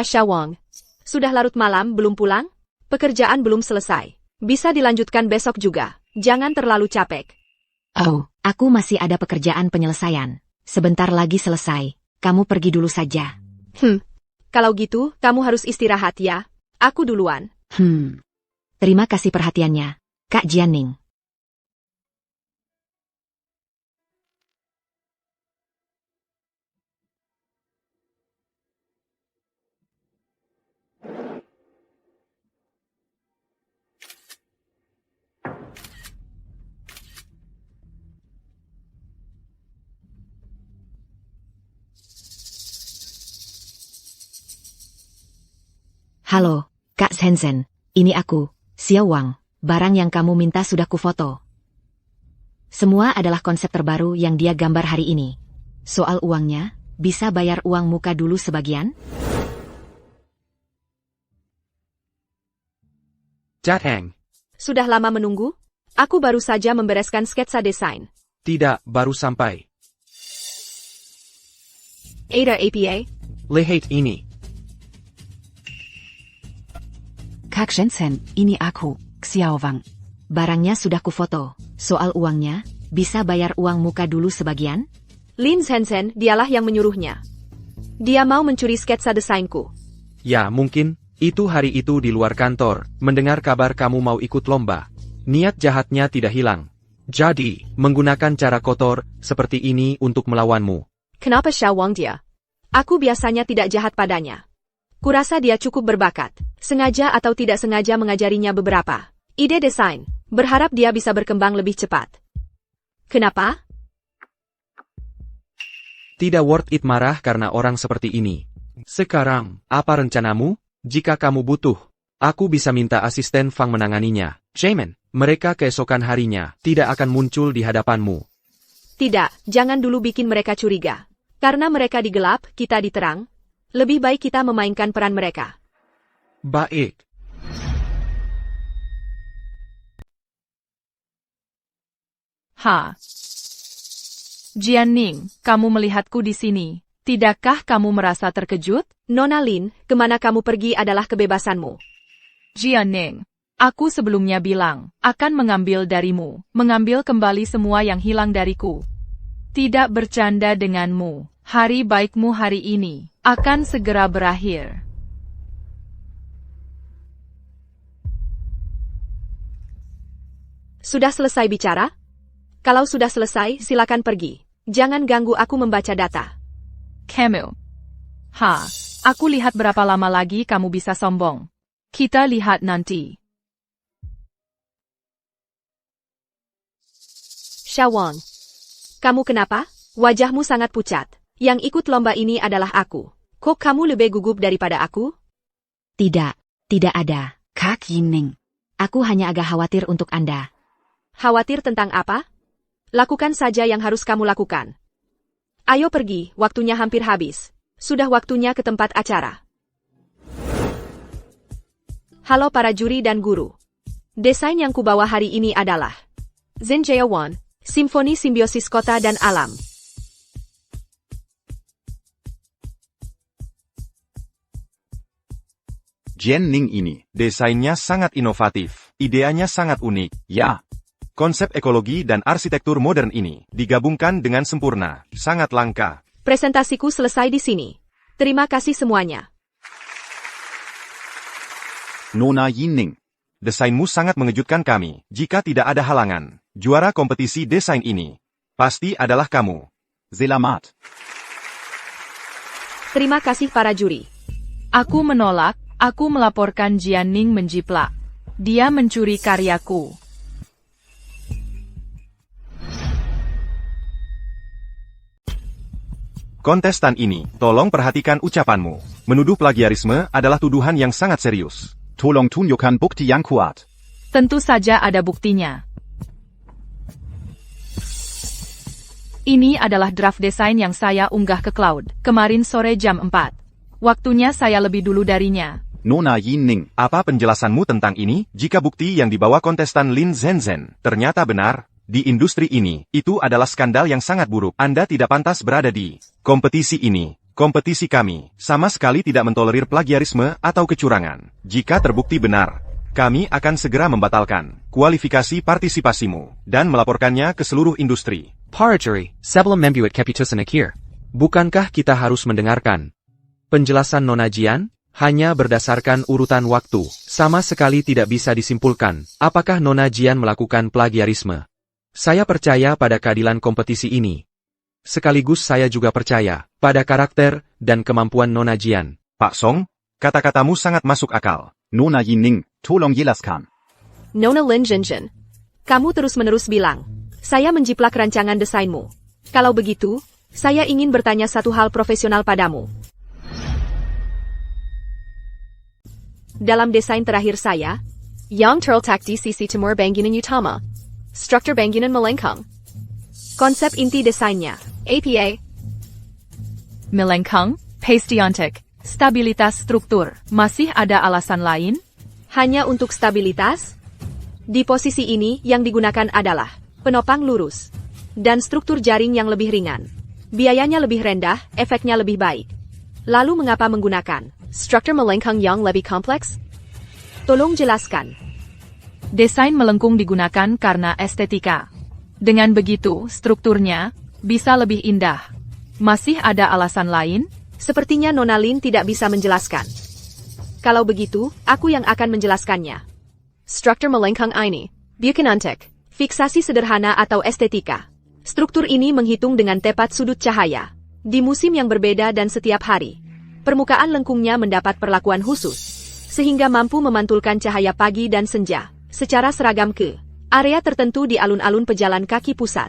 Shawang. Sudah larut malam, belum pulang? Pekerjaan belum selesai. Bisa dilanjutkan besok juga. Jangan terlalu capek. Oh, aku masih ada pekerjaan penyelesaian. Sebentar lagi selesai. Kamu pergi dulu saja. Kalau gitu, kamu harus istirahat ya. Aku duluan. Terima kasih perhatiannya, Kak Jianing. Halo, Kak Zhenchen. Ini aku, Xiao Wang. Barang yang kamu minta sudah kufoto. Semua adalah konsep terbaru yang dia gambar hari ini. Soal uangnya, bisa bayar uang muka dulu sebagian? Jateng. Sudah lama menunggu? Aku baru saja membereskan sketsa desain. Tidak, baru sampai. Ada APA? Lihat ini. Kak Zhenchen, ini aku, Xiao Wang. Barangnya sudah kufoto. Soal uangnya, bisa bayar uang muka dulu sebagian? Lin Zhenchen, dialah yang menyuruhnya. Dia mau mencuri sketsa desainku. Ya, mungkin. Itu hari itu di luar kantor, mendengar kabar kamu mau ikut lomba. Niat jahatnya tidak hilang. Jadi, menggunakan cara kotor seperti ini untuk melawanmu. Kenapa Shawang dia? Aku biasanya tidak jahat padanya. Kurasa dia cukup berbakat. Sengaja atau tidak sengaja mengajarinya beberapa ide desain. Berharap dia bisa berkembang lebih cepat. Kenapa? Tidak worth it marah karena orang seperti ini. Sekarang, apa rencanamu? Jika kamu butuh, aku bisa minta asisten Fang menanganinya. Shaman, mereka keesokan harinya tidak akan muncul di hadapanmu. Tidak, jangan dulu bikin mereka curiga. Karena mereka di gelap, kita di terang. Lebih baik kita memainkan peran mereka. Baik. Jianing, kamu melihatku di sini. Tidakkah kamu merasa terkejut? Nona Lin, kemana kamu pergi adalah kebebasanmu. Jianing, aku sebelumnya bilang, akan mengambil darimu, mengambil kembali semua yang hilang dariku. Tidak bercanda denganmu. Hari baikmu hari ini akan segera berakhir. Sudah selesai bicara? Kalau sudah selesai, silakan pergi. Jangan ganggu aku membaca data. Camille. Aku lihat berapa lama lagi kamu bisa sombong. Kita lihat nanti. Shawang. Kamu kenapa? Wajahmu sangat pucat. Yang ikut lomba ini adalah aku. Kok kamu lebih gugup daripada aku? Tidak, tidak ada. Kak Yining. Aku hanya agak khawatir untuk Anda. Khawatir tentang apa? Lakukan saja yang harus kamu lakukan. Ayo pergi, waktunya hampir habis. Sudah waktunya ke tempat acara. Halo para juri dan guru. Desain yang kubawa hari ini adalah Zenjaya One, Simfoni Simbiosis Kota dan Alam. Jianning ini, desainnya sangat inovatif, ideanya sangat unik, ya. Konsep ekologi dan arsitektur modern ini digabungkan dengan sempurna, sangat langka. Presentasiku selesai di sini. Terima kasih semuanya. Nona Yining, desainmu sangat mengejutkan kami. Jika tidak ada halangan, juara kompetisi desain ini pasti adalah kamu. Selamat. Terima kasih para juri. Aku menolak, aku melaporkan Jianning menjiplak. Dia mencuri karyaku. Kontestan ini, tolong perhatikan ucapanmu. Menuduh plagiarisme adalah tuduhan yang sangat serius. Tolong tunjukkan bukti yang kuat. Tentu saja ada buktinya. Ini adalah draft desain yang saya unggah ke cloud, kemarin sore jam 4. Waktunya saya lebih dulu darinya. Nona Yining, apa penjelasanmu tentang ini? Jika bukti yang dibawa kontestan Lin Zhenzhen ternyata benar, di industri ini, itu adalah skandal yang sangat buruk. Anda tidak pantas berada di kompetisi ini. Kompetisi kami sama sekali tidak mentolerir plagiarisme atau kecurangan. Jika terbukti benar, kami akan segera membatalkan kualifikasi partisipasimu dan melaporkannya ke seluruh industri. Para juri, sebelum membuat keputusan akhir, bukankah kita harus mendengarkan penjelasan Nona Jian? Hanya berdasarkan urutan waktu, sama sekali tidak bisa disimpulkan apakah Nona Jian melakukan plagiarisme. Saya percaya pada keadilan kompetisi ini. Sekaligus saya juga percaya pada karakter dan kemampuan Nona Jian. Pak Song, kata-katamu sangat masuk akal. Nona Yining, tolong jelaskan. Nona Lin Zhenzhen, kamu terus-menerus bilang, saya menjiplak rancangan desainmu. Kalau begitu, saya ingin bertanya satu hal profesional padamu. Dalam desain terakhir saya, Yang terletak di sisi timur bangunan utama. Struktur bangunan melengkung. Konsep inti desainnya, APA. Melengkung, pastiontek, stabilitas struktur. Masih ada alasan lain? Hanya untuk stabilitas? Di posisi ini yang digunakan adalah penopang lurus dan struktur jaring yang lebih ringan. Biayanya lebih rendah, efeknya lebih baik. Lalu mengapa menggunakan struktur melengkung yang lebih kompleks? Tolong jelaskan. Desain melengkung digunakan karena estetika. Dengan begitu, strukturnya bisa lebih indah. Masih ada alasan lain? Sepertinya Nona Lin tidak bisa menjelaskan. Kalau begitu, aku yang akan menjelaskannya. Struktur melengkung ini, bukan antek, fiksasi sederhana atau estetika. Struktur ini menghitung dengan tepat sudut cahaya. Di musim yang berbeda dan setiap hari, permukaan lengkungnya mendapat perlakuan khusus, sehingga mampu memantulkan cahaya pagi dan senja secara seragam ke area tertentu di alun-alun pejalan kaki pusat.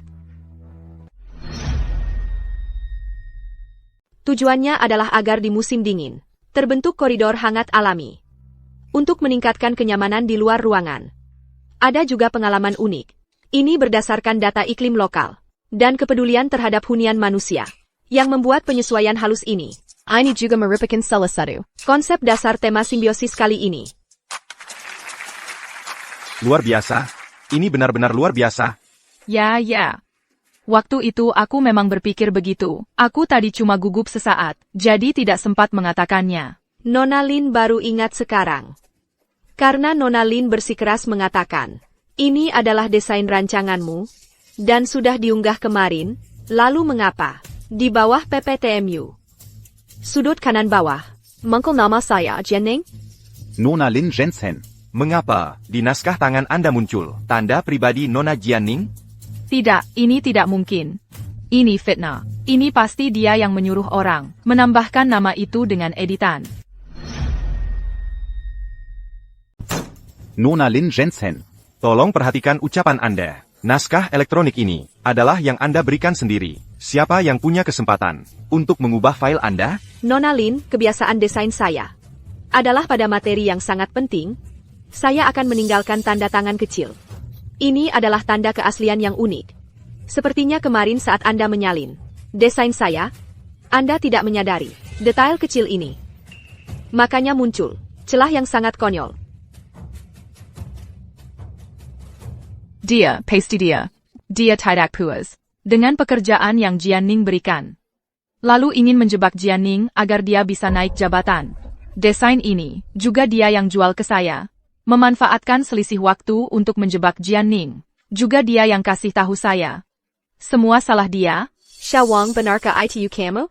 Tujuannya adalah agar di musim dingin, terbentuk koridor hangat alami. Untuk meningkatkan kenyamanan di luar ruangan. Ada juga pengalaman unik. Ini berdasarkan data iklim lokal dan kepedulian terhadap hunian manusia yang membuat penyesuaian halus ini. Ini juga merupakan salah satu konsep dasar tema simbiosis kali ini. Luar biasa. Ini benar-benar luar biasa. Ya. Waktu itu aku memang berpikir begitu. Aku tadi cuma gugup sesaat, jadi tidak sempat mengatakannya. Nona Lin baru ingat sekarang. Karena Nona Lin bersikeras mengatakan, ini adalah desain rancanganmu, dan sudah diunggah kemarin, lalu mengapa? Di bawah PPTMU. Sudut kanan bawah. Mengko nama saya Jianning? Nona Lin Zhenzhen. Mengapa di naskah tangan Anda muncul tanda pribadi Nona Jianning? Tidak, ini tidak mungkin. Ini fitnah. Ini pasti dia yang menyuruh orang menambahkan nama itu dengan editan. Nona Lin Jensen. Tolong perhatikan ucapan Anda. Naskah elektronik ini adalah yang Anda berikan sendiri. Siapa yang punya kesempatan untuk mengubah file Anda? Nona Lin, kebiasaan desain saya adalah pada materi yang sangat penting. Saya akan meninggalkan tanda tangan kecil. Ini adalah tanda keaslian yang unik. Sepertinya kemarin saat Anda menyalin desain saya, Anda tidak menyadari detail kecil ini. Makanya muncul celah yang sangat konyol. Dia, pasti dia. Dia tidak puas dengan pekerjaan yang Jianing berikan. Lalu ingin menjebak Jianing agar dia bisa naik jabatan. Desain ini juga dia yang jual ke saya. Memanfaatkan selisih waktu untuk menjebak Jianing. Juga dia yang kasih tahu saya. Semua salah dia. Xiaowang, benarkah itu kamu?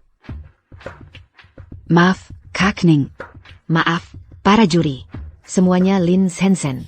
Maaf, Kak Ning. Maaf, para juri. Semuanya Lin Jensen.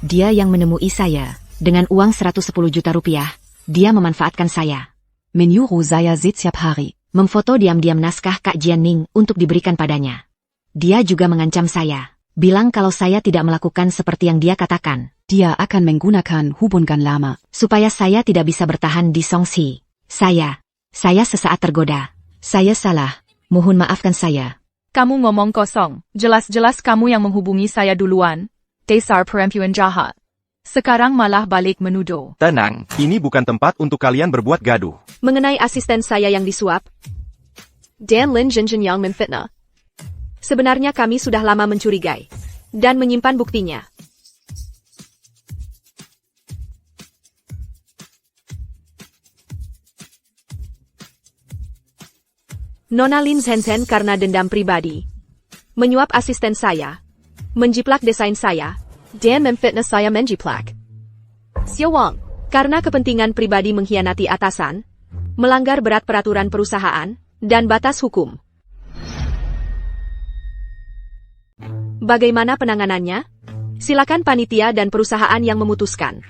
Dia yang menemui saya. Dengan uang 110 juta rupiah, dia memanfaatkan saya. Menyuruh saya setiap hari memfoto diam-diam naskah Kak Jianing untuk diberikan padanya. Dia juga mengancam saya. Bilang kalau saya tidak melakukan seperti yang dia katakan, dia akan menggunakan hubungan lama supaya saya tidak bisa bertahan di Songxi. Saya sesaat tergoda. Saya salah. Mohon maafkan saya. Kamu ngomong kosong. Jelas-jelas kamu yang menghubungi saya duluan. Dasar perempuan jahat. Sekarang malah balik menuduh. Tenang, ini bukan tempat untuk kalian berbuat gaduh. Mengenai asisten saya yang disuap, Dan Lin Zhenzhen yang memfitnah. Sebenarnya kami sudah lama mencurigai dan menyimpan buktinya. Nona Lin Zhenzhen karena dendam pribadi menyuap asisten saya, menjiplak desain saya, dan memfitnah saya menjiplak. Xiaowang, karena kepentingan pribadi mengkhianati atasan, melanggar berat peraturan perusahaan, dan batas hukum. Bagaimana penanganannya? Silakan panitia dan perusahaan yang memutuskan.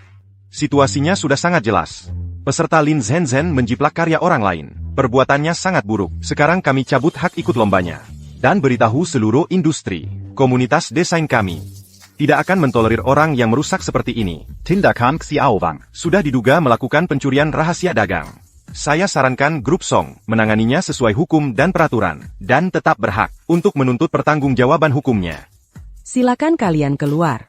Situasinya sudah sangat jelas. Peserta Lin Zhenzhen menjiplak karya orang lain. Perbuatannya sangat buruk. Sekarang kami cabut hak ikut lombanya. Dan beritahu seluruh industri, komunitas desain kami tidak akan mentolerir orang yang merusak seperti ini. Tindakan Xiaowang Sudah diduga melakukan pencurian rahasia dagang. Saya sarankan grup Song menanganinya sesuai hukum dan peraturan, dan tetap berhak untuk menuntut pertanggungjawaban hukumnya. Silakan kalian keluar.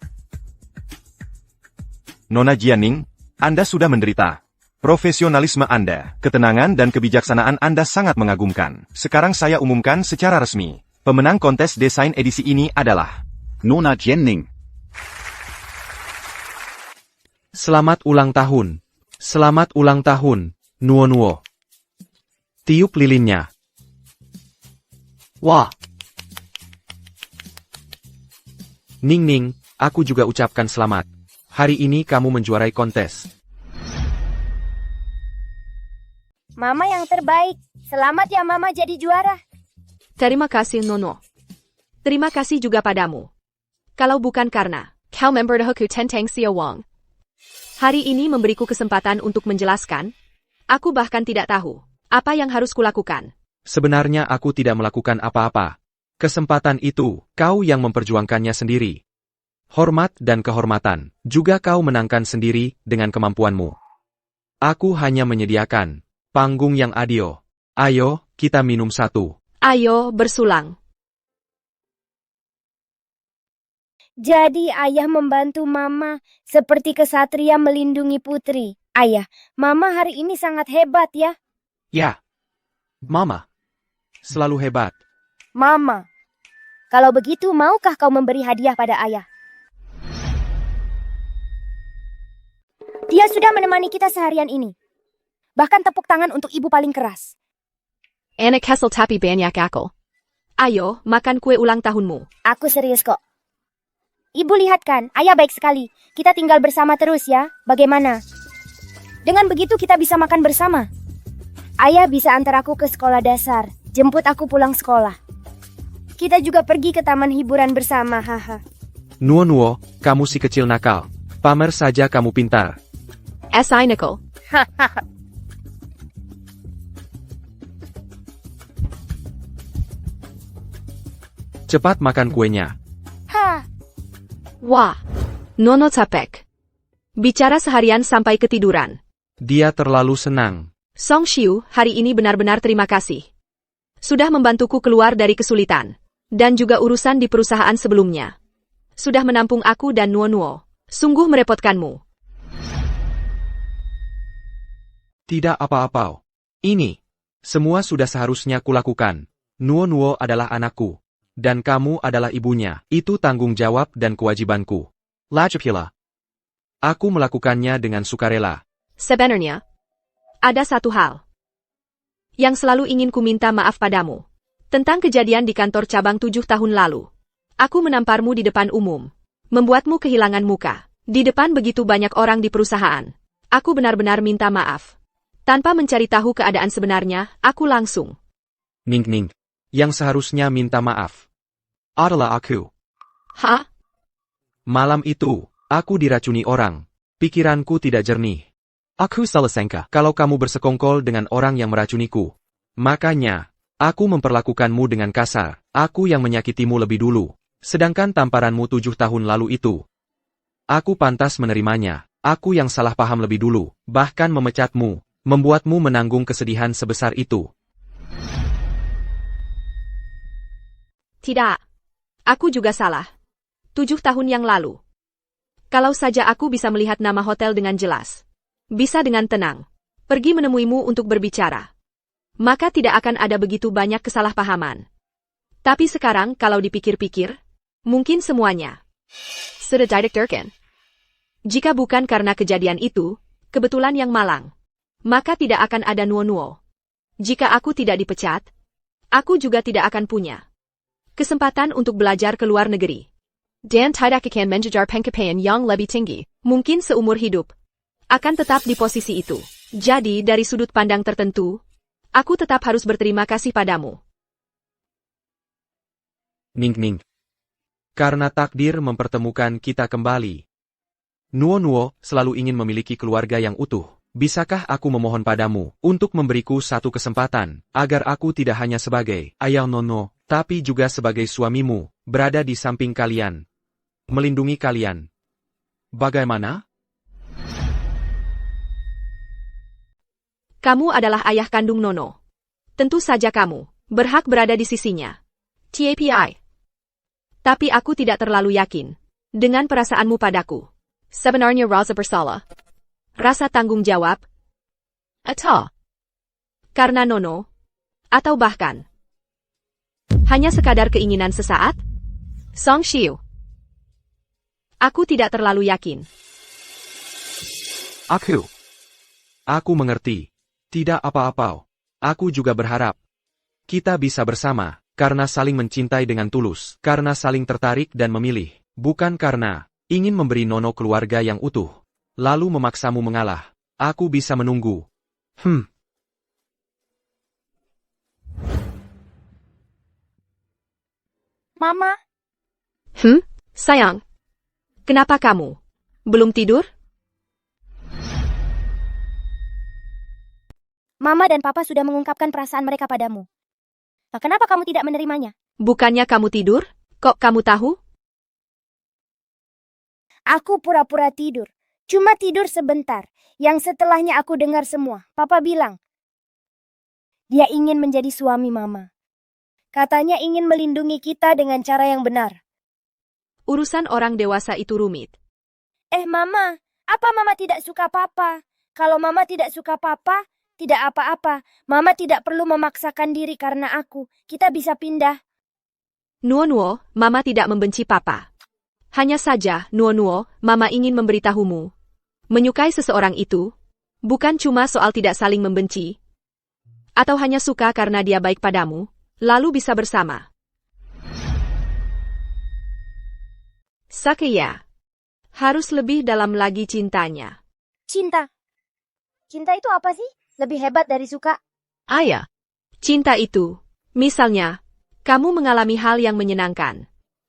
Nona Jianing, Anda sudah menderita. Profesionalisme Anda, ketenangan dan kebijaksanaan Anda sangat mengagumkan. Sekarang saya umumkan secara resmi. Pemenang kontes desain edisi ini adalah Nona Jianing. Selamat ulang tahun. Selamat ulang tahun, Nuo. Tiup lilinnya. Wah. Ning, aku juga ucapkan selamat. Hari ini kamu menjuarai kontes. Mama yang terbaik. Selamat ya Mama jadi juara. Terima kasih Nono. Terima kasih juga padamu. Kalau bukan karena kau memberdahuku tentang Xiaowang, hari ini memberiku kesempatan untuk menjelaskan, aku bahkan tidak tahu apa yang harus kulakukan. Sebenarnya aku tidak melakukan apa-apa. Kesempatan itu, kau yang memperjuangkannya sendiri. Hormat dan kehormatan, juga kau menangkan sendiri dengan kemampuanmu. Aku hanya menyediakan panggung yang adil. Ayo, kita minum satu. Ayo, bersulang. Jadi ayah membantu Mama seperti kesatria melindungi putri. Ayah, Mama hari ini sangat hebat ya. Ya. Mama. Selalu hebat. Mama, kalau begitu maukah kau memberi hadiah pada ayah? Dia sudah menemani kita seharian ini. Bahkan tepuk tangan untuk ibu paling keras. Anak hasil tapi banyak akal. Ayo, makan kue ulang tahunmu. Aku serius kok. Ibu lihat kan, ayah baik sekali. Kita tinggal bersama terus ya. Bagaimana? Dengan begitu kita bisa makan bersama. Ayah bisa antar aku ke sekolah dasar. Jemput aku pulang sekolah. Kita juga pergi ke taman hiburan bersama, haha. Nuo, kamu si kecil nakal. Pamer saja kamu pintar. Si nakal. Hahaha. Cepat makan kuenya. Ha, Wah, Nono capek. Bicara seharian sampai ketiduran. Dia terlalu senang. Song Xiu, hari ini benar-benar terima kasih. Sudah membantuku keluar dari kesulitan. Dan juga urusan di perusahaan sebelumnya. Sudah menampung aku dan Nuo. Sungguh merepotkanmu. Tidak apa-apa. Ini. Semua sudah seharusnya kulakukan. Nuo adalah anakku. Dan kamu adalah ibunya. Itu tanggung jawab dan kewajibanku. Lajapila. Aku melakukannya dengan sukarela. Sebenarnya, ada satu hal yang selalu ingin ku minta maaf padamu. Tentang kejadian di kantor cabang 7 tahun lalu. Aku menamparmu di depan umum. Membuatmu kehilangan muka. Di depan begitu banyak orang di perusahaan. Aku benar-benar minta maaf. Tanpa mencari tahu keadaan sebenarnya, aku langsung. Ning. Yang seharusnya minta maaf adalah aku. Hah? Malam itu, aku diracuni orang. Pikiranku tidak jernih. Aku salah sangka kalau kamu bersekongkol dengan orang yang meracuniku. Makanya, aku memperlakukanmu dengan kasar. Aku yang menyakitimu lebih dulu. Sedangkan tamparanmu 7 tahun lalu itu. Aku pantas menerimanya. Aku yang salah paham lebih dulu. Bahkan memecatmu. Membuatmu menanggung kesedihan sebesar itu. Tidak. Aku juga salah. 7 tahun yang lalu. Kalau saja aku bisa melihat nama hotel dengan jelas. Bisa dengan tenang. Pergi menemuimu untuk berbicara. Maka tidak akan ada begitu banyak kesalahpahaman. Tapi sekarang kalau dipikir-pikir, mungkin semuanya sudah dideklarasikan. Jika bukan karena kejadian itu, kebetulan yang malang, maka tidak akan ada Nuo. Jika aku tidak dipecat, aku juga tidak akan punya kesempatan untuk belajar ke luar negeri. Dan tidak akan mengejar pencapaian yang lebih tinggi, mungkin seumur hidup. Akan tetap di posisi itu. Jadi dari sudut pandang tertentu, aku tetap harus berterima kasih padamu. Ning. Karena takdir mempertemukan kita kembali. Nuo selalu ingin memiliki keluarga yang utuh. Bisakah aku memohon padamu untuk memberiku satu kesempatan, agar aku tidak hanya sebagai ayah Nono, tapi juga sebagai suamimu, berada di samping kalian. Melindungi kalian. Bagaimana? Kamu adalah ayah kandung Nono. Tentu saja kamu berhak berada di sisinya. TAPI. Tapi aku tidak terlalu yakin dengan perasaanmu padaku. Sebenarnya rasa bersalah. Rasa tanggung jawab. Atau karena Nono. Atau bahkan hanya sekadar keinginan sesaat? Song Xiu. Aku tidak terlalu yakin. Aku mengerti. Tidak apa-apa. Aku juga berharap kita bisa bersama, karena saling mencintai dengan tulus, karena saling tertarik dan memilih, bukan karena ingin memberi Nono keluarga yang utuh, lalu memaksamu mengalah. Aku bisa menunggu. Mama. Sayang. Kenapa kamu belum tidur? Mama dan Papa sudah mengungkapkan perasaan mereka padamu. Nah, kenapa kamu tidak menerimanya? Bukannya kamu tidur? Kok kamu tahu? Aku pura-pura tidur. Cuma tidur sebentar. Yang setelahnya aku dengar semua. Papa bilang, dia ingin menjadi suami Mama. Katanya ingin melindungi kita dengan cara yang benar. Urusan orang dewasa itu rumit. Mama, apa Mama tidak suka Papa? Kalau Mama tidak suka Papa, tidak apa-apa. Mama tidak perlu memaksakan diri karena aku. Kita bisa pindah. Nuo, Mama tidak membenci Papa. Hanya saja, Nuo, Mama ingin memberitahumu. Menyukai seseorang itu, bukan cuma soal tidak saling membenci. Atau hanya suka karena dia baik padamu, lalu bisa bersama. Sakya. Harus lebih dalam lagi cintanya. Cinta. Cinta itu apa sih? Lebih hebat dari suka. Ayah. Cinta itu, misalnya, kamu mengalami hal yang menyenangkan.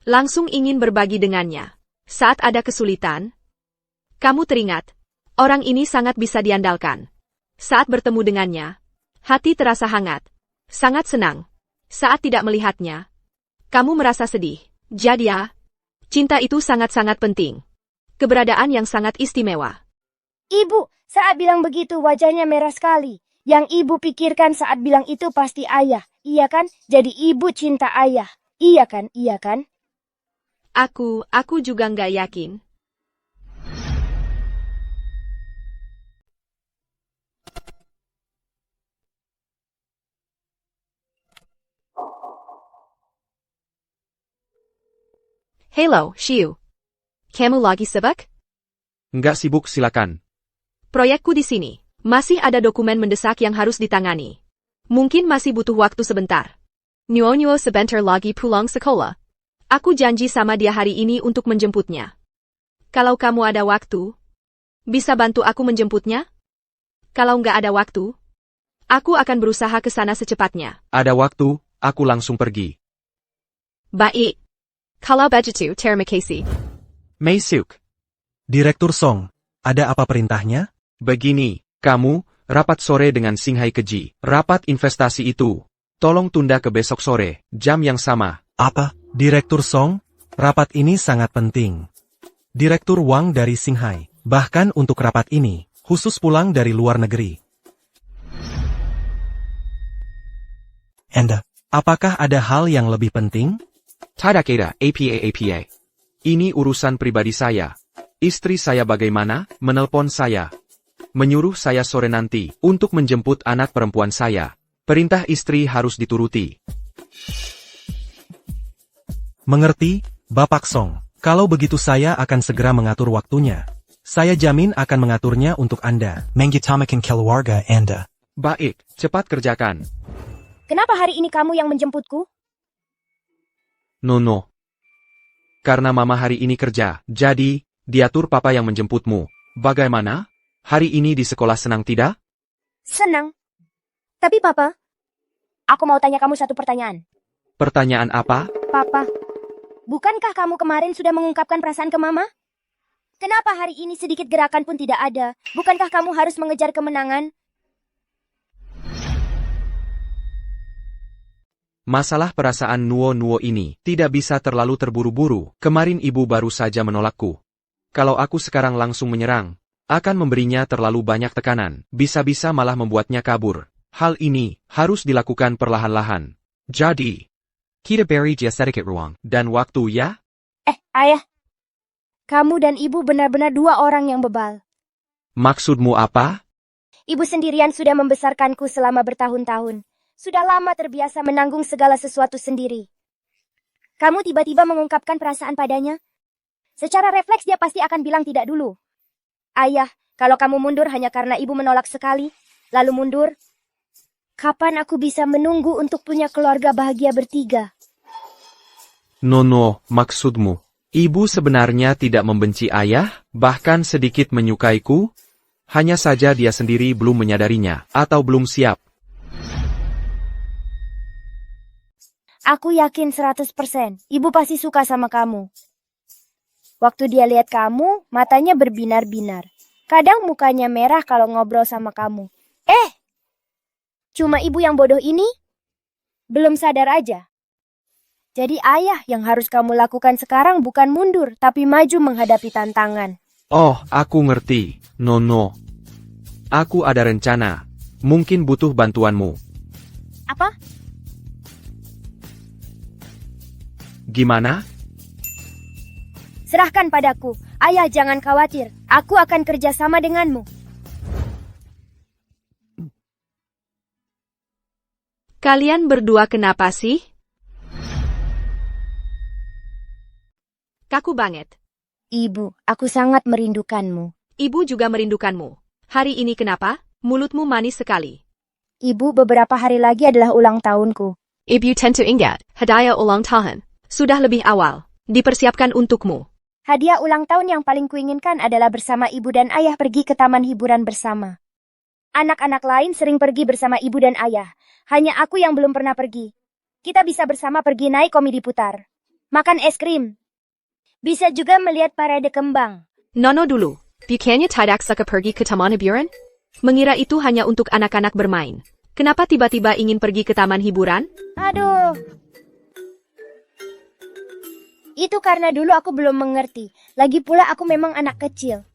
Langsung ingin berbagi dengannya. Saat ada kesulitan, kamu teringat, orang ini sangat bisa diandalkan. Saat bertemu dengannya, hati terasa hangat. Sangat senang. Saat tidak melihatnya, Kamu merasa sedih. Jadi ya, cinta itu sangat-sangat penting. Keberadaan yang sangat istimewa. Ibu, saat bilang begitu wajahnya merah sekali. Yang ibu pikirkan saat bilang itu pasti ayah. Iya kan? Jadi ibu cinta ayah. Iya kan? Iya kan? Aku juga nggak yakin. Hello, Shiu. Kamu lagi sibuk? Nggak sibuk, silakan. Proyekku di sini. Masih ada dokumen mendesak yang harus ditangani. Mungkin masih butuh waktu sebentar. Nyuo sebentar lagi pulang sekolah. Aku janji sama dia hari ini untuk menjemputnya. Kalau kamu ada waktu, bisa bantu aku menjemputnya? Kalau nggak ada waktu, aku akan berusaha ke sana secepatnya. Ada waktu, aku langsung pergi. Baik. Kalau begitu, terima kasih. Mei Seok. Direktur Song, ada apa perintahnya? Begini, kamu, rapat sore dengan Singhai Keji. Rapat investasi itu. Tolong tunda ke besok sore, jam yang sama. Apa? Direktur Song, rapat ini sangat penting. Direktur Wang dari Singhai, bahkan untuk rapat ini, khusus pulang dari luar negeri. Anda, apakah ada hal yang lebih penting? Tidak ada, APA. Ini urusan pribadi saya. Istri saya bagaimana, menelpon saya. Menyuruh saya sore nanti, untuk menjemput anak perempuan saya. Perintah istri harus dituruti. Mengerti, Bapak Song. Kalau begitu saya akan segera mengatur waktunya. Saya jamin akan mengaturnya untuk Anda. Menggitamakan keluarga Anda. Baik, cepat kerjakan. Kenapa hari ini kamu yang menjemputku? No. Karena mama hari ini kerja, jadi, diatur papa yang menjemputmu. Bagaimana? Hari ini di sekolah senang tidak? Senang. Tapi papa, aku mau tanya kamu satu pertanyaan. Pertanyaan apa? Papa, bukankah kamu kemarin sudah mengungkapkan perasaan ke mama? Kenapa hari ini sedikit gerakan pun tidak ada? Bukankah kamu harus mengejar kemenangan? Masalah perasaan Nuo ini tidak bisa terlalu terburu-buru. Kemarin ibu baru saja menolakku. Kalau aku sekarang langsung menyerang, akan memberinya terlalu banyak tekanan. Bisa-bisa malah membuatnya kabur. Hal ini harus dilakukan perlahan-lahan. Jadi, kita beri dia sedikit ruang dan waktu ya? Ayah. Kamu dan ibu benar-benar dua orang yang bebal. Maksudmu apa? Ibu sendirian sudah membesarkanku selama bertahun-tahun. Sudah lama terbiasa menanggung segala sesuatu sendiri. Kamu tiba-tiba mengungkapkan perasaan padanya? Secara refleks dia pasti akan bilang tidak dulu. Ayah, kalau kamu mundur hanya karena ibu menolak sekali, lalu mundur, kapan aku bisa menunggu untuk punya keluarga bahagia bertiga? No, maksudmu. Ibu sebenarnya tidak membenci ayah, bahkan sedikit menyukaiku. Hanya saja dia sendiri belum menyadarinya, atau belum siap. Aku yakin 100%, ibu pasti suka sama kamu. Waktu dia lihat kamu, matanya berbinar-binar. Kadang mukanya merah kalau ngobrol sama kamu. Cuma ibu yang bodoh ini belum sadar aja. Jadi ayah yang harus kamu lakukan sekarang bukan mundur, tapi maju menghadapi tantangan. Oh, aku ngerti. No. Aku ada rencana. Mungkin butuh bantuanmu. Apa? Gimana? Serahkan padaku. Ayah jangan khawatir. Aku akan kerja sama denganmu. Kalian berdua kenapa sih? Kaku banget. Ibu, aku sangat merindukanmu. Ibu juga merindukanmu. Hari ini kenapa? Mulutmu manis sekali. Ibu, beberapa hari lagi adalah ulang tahunku. Ibu tentu ingat, hadiah ulang tahun. Sudah lebih awal. Dipersiapkan untukmu. Hadiah ulang tahun yang paling kuinginkan adalah bersama ibu dan ayah pergi ke taman hiburan bersama. Anak-anak lain sering pergi bersama ibu dan ayah. Hanya aku yang belum pernah pergi. Kita bisa bersama pergi naik komedi putar. Makan es krim. Bisa juga melihat parade kembang. Nono dulu. Bukannya tidak suka pergi ke taman hiburan? Mengira itu hanya untuk anak-anak bermain. Kenapa tiba-tiba ingin pergi ke taman hiburan? Aduh. Itu karena dulu aku belum mengerti. Lagi pula aku memang anak kecil.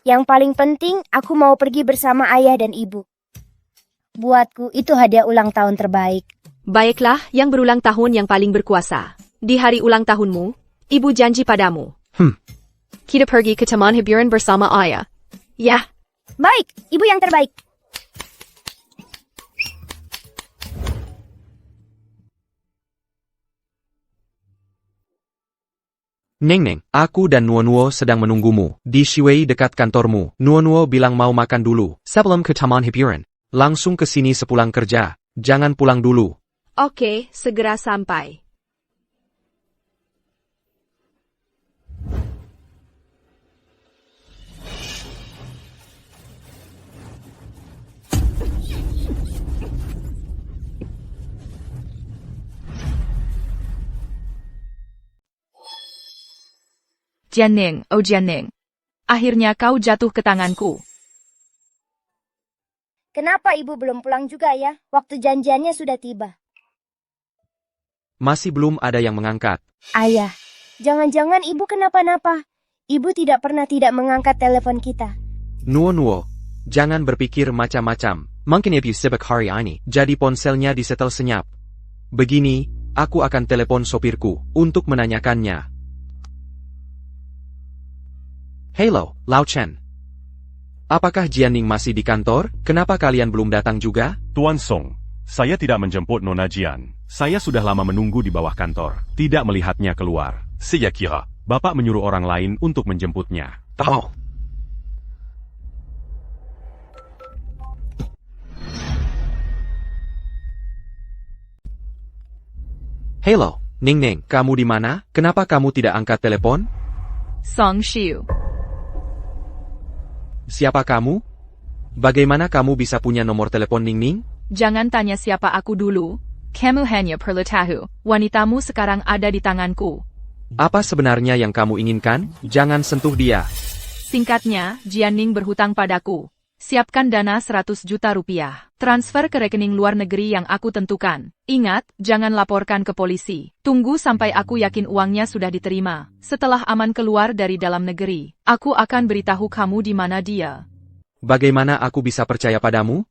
Yang paling penting, aku mau pergi bersama ayah dan ibu. Buatku, itu hadiah ulang tahun terbaik. Baiklah, yang berulang tahun yang paling berkuasa. Di hari ulang tahunmu, ibu janji padamu. Kita pergi ke taman hiburan bersama ayah. Ya. Baik, ibu yang terbaik. Neng, aku dan Nuo sedang menunggumu di Shiwei dekat kantormu. Nuo bilang mau makan dulu sebelum ke taman hiburan. Langsung ke sini sepulang kerja. Jangan pulang dulu. Oke, segera sampai. Jianning, oh Jianning. Akhirnya kau jatuh ke tanganku. Kenapa ibu belum pulang juga ya? Waktu janjiannya sudah tiba. Masih belum ada yang mengangkat. Ayah, jangan-jangan ibu kenapa-napa. Ibu tidak pernah tidak mengangkat telepon kita. Nuo, jangan berpikir macam-macam. Mungkin ibu sibuk hari ini, jadi ponselnya disetel senyap. Begini, aku akan telepon sopirku untuk menanyakannya. Halo, Lao Chen. Apakah Jianning masih di kantor? Kenapa kalian belum datang juga? Tuan Song, saya tidak menjemput Nona Jian. Saya sudah lama menunggu di bawah kantor, tidak melihatnya keluar. Saya kira. Bapak menyuruh orang lain untuk menjemputnya. Oh. Halo, Ning, kamu di mana? Kenapa kamu tidak angkat telepon? Song Xiu. Siapa kamu? Bagaimana kamu bisa punya nomor telepon Ning? Jangan tanya siapa aku dulu. Kamu hanya perlu tahu, wanitamu sekarang ada di tanganku. Apa sebenarnya yang kamu inginkan? Jangan sentuh dia. Singkatnya, Jianning berhutang padaku. Siapkan dana 100 juta rupiah. Transfer ke rekening luar negeri yang aku tentukan. Ingat, jangan laporkan ke polisi. Tunggu sampai aku yakin uangnya sudah diterima. Setelah aman keluar dari dalam negeri, aku akan beritahu kamu di mana dia. Bagaimana aku bisa percaya padamu?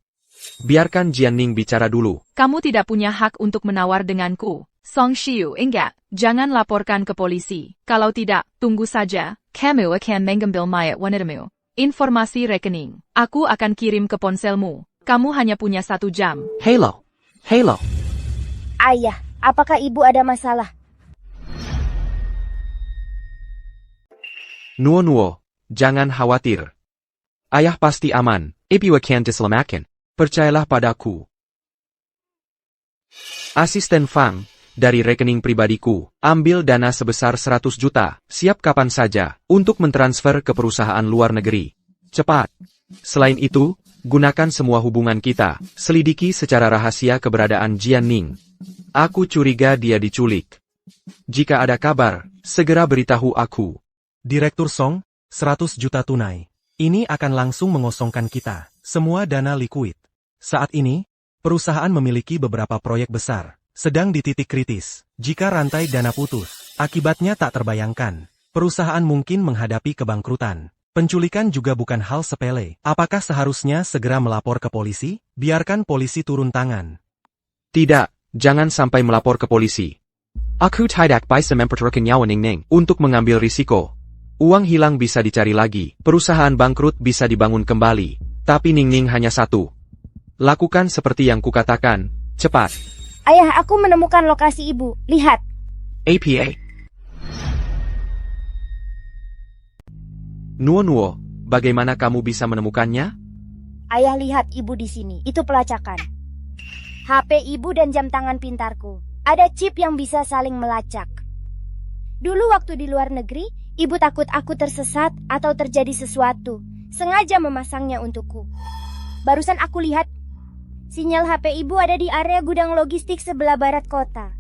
Biarkan Jianning bicara dulu. Kamu tidak punya hak untuk menawar denganku. Song Xiu, enggak. Jangan laporkan ke polisi. Kalau tidak, tunggu saja. Kamu akan mengambil mayat wanitamu. Informasi rekening. Aku akan kirim ke ponselmu. Kamu hanya punya 1 jam. Halo. Ayah, apakah ibu ada masalah? Nuo, jangan khawatir. Ayah pasti aman. Ibu akan diselamatkan. Percayalah padaku. Asisten Fang, dari rekening pribadiku, ambil dana sebesar 100 juta, siap kapan saja, untuk mentransfer ke perusahaan luar negeri. Cepat. Selain itu, gunakan semua hubungan kita, selidiki secara rahasia keberadaan Jianning. Aku curiga dia diculik. Jika ada kabar, segera beritahu aku. Direktur Song, 100 juta tunai. Ini akan langsung mengosongkan kita. Semua dana likuid. Saat ini, perusahaan memiliki beberapa proyek besar, sedang di titik kritis. Jika rantai dana putus, akibatnya tak terbayangkan. Perusahaan mungkin menghadapi kebangkrutan. Penculikan juga bukan hal sepele. Apakah seharusnya segera melapor ke polisi? Biarkan polisi turun tangan. Tidak, jangan sampai melapor ke polisi. Aku tidak bisa mempertaruhkan nyawa Ning untuk mengambil risiko. Uang hilang bisa dicari lagi, perusahaan bangkrut bisa dibangun kembali, tapi Ning hanya satu. Lakukan seperti yang kukatakan, cepat. Ayah, aku menemukan lokasi ibu. Lihat. APA. Nuo, bagaimana kamu bisa menemukannya? Ayah, lihat ibu di sini. Itu pelacakan. HP ibu dan jam tangan pintarku. Ada chip yang bisa saling melacak. Dulu waktu di luar negeri, ibu takut aku tersesat atau terjadi sesuatu. Sengaja memasangnya untukku. Barusan aku lihat, sinyal HP ibu ada di area gudang logistik sebelah barat kota.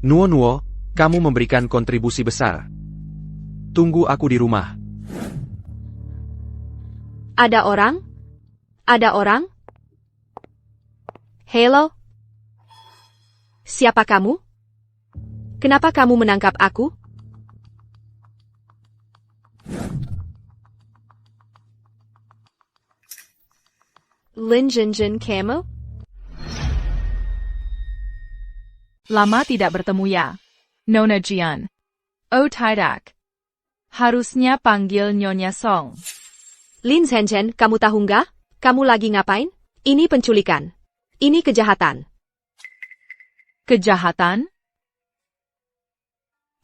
Nuo, kamu memberikan kontribusi besar. Tunggu aku di rumah. Ada orang? Ada orang? Halo? Siapa kamu? Kenapa kamu menangkap aku? Lin Jinjin kamu? Lama tidak bertemu ya. Nona Jian. Oh tidak. Harusnya panggil Nyonya Song. Lin Zhenchen, kamu tahu nggak? Kamu lagi ngapain? Ini penculikan. Ini kejahatan. Kejahatan?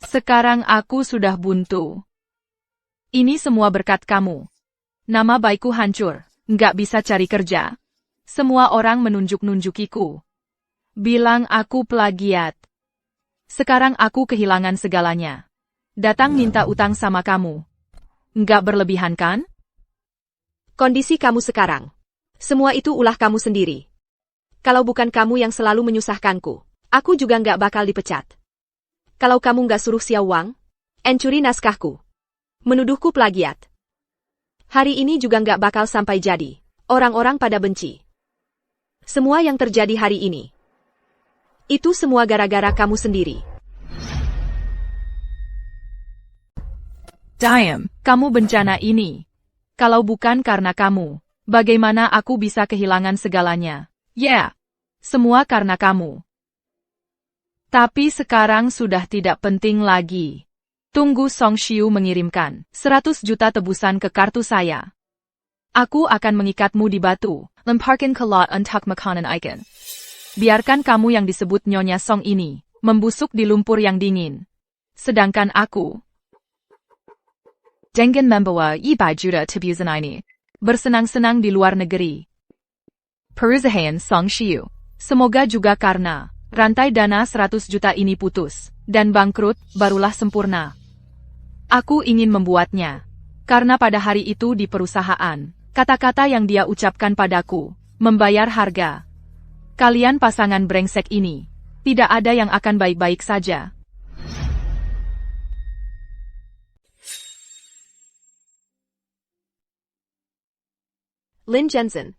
Sekarang aku sudah buntu. Ini semua berkat kamu. Nama baikku hancur. Nggak bisa cari kerja. Semua orang menunjuk-nunjukiku. Bilang aku plagiat. Sekarang aku kehilangan segalanya. Datang minta utang sama kamu. Nggak berlebihan kan? Kondisi kamu sekarang. Semua itu ulah kamu sendiri. Kalau bukan kamu yang selalu menyusahkanku, aku juga nggak bakal dipecat. Kalau kamu nggak suruh Xiao Wang, encuri naskahku. Menuduhku plagiat. Hari ini juga nggak bakal sampai jadi. Orang-orang pada benci. Semua yang terjadi hari ini. Itu semua gara-gara kamu sendiri. Damn, kamu bencana ini. Kalau bukan karena kamu, bagaimana aku bisa kehilangan segalanya? Yeah, semua karena kamu. Tapi sekarang sudah tidak penting lagi. Tunggu Song Xiu mengirimkan 100 juta tebusan ke kartu saya. Aku akan mengikatmu di batu, lemparkan ke lot untuk makanan icon. Biarkan kamu yang disebut Nyonya Song ini, membusuk di lumpur yang dingin. Sedangkan aku, dengan membawa 100 juta tebusan ini, bersenang-senang di luar negeri. Perusahaan Song Xiu, semoga juga karena rantai dana 100 juta ini putus, dan bangkrut, barulah sempurna. Aku ingin membuatnya. Karena pada hari itu di perusahaan, kata-kata yang dia ucapkan padaku, membayar harga. Kalian pasangan brengsek ini, tidak ada yang akan baik-baik saja. Lin Zhenchen.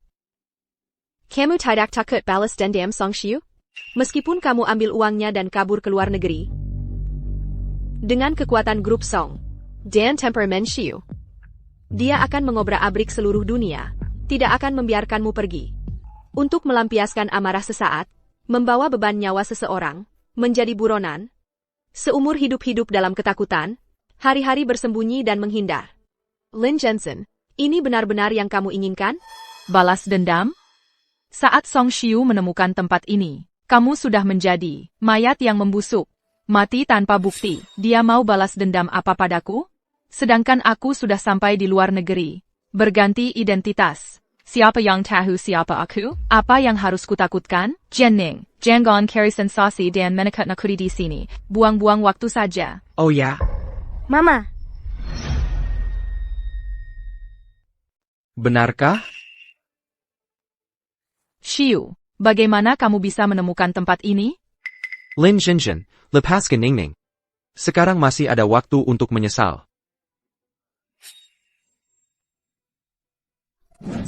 Kamu tidak takut balas dendam Song Xiu? Meskipun kamu ambil uangnya dan kabur ke luar negeri. Dengan kekuatan grup Song dan temperamen Xiu, dia akan mengobrak-abrik seluruh dunia, tidak akan membiarkanmu pergi. Untuk melampiaskan amarah sesaat, membawa beban nyawa seseorang, menjadi buronan, seumur hidup-hidup dalam ketakutan, hari-hari bersembunyi dan menghindar. Lin Zhenchen, ini benar-benar yang kamu inginkan? Balas dendam? Saat Song Xiu menemukan tempat ini, kamu sudah menjadi mayat yang membusuk. Mati tanpa bukti, dia mau balas dendam apa padaku? Sedangkan aku sudah sampai di luar negeri. Berganti identitas. Siapa yang tahu siapa aku? Apa yang harus kutakutkan? Jenning, jangan cari sensasi dan menekut-nakuti di sini. Buang-buang waktu saja. Oh ya? Mama. Benarkah? Xiu, bagaimana kamu bisa menemukan tempat ini? Lin Zhenchen, lepaskan Ningning. Sekarang masih ada waktu untuk menyesal.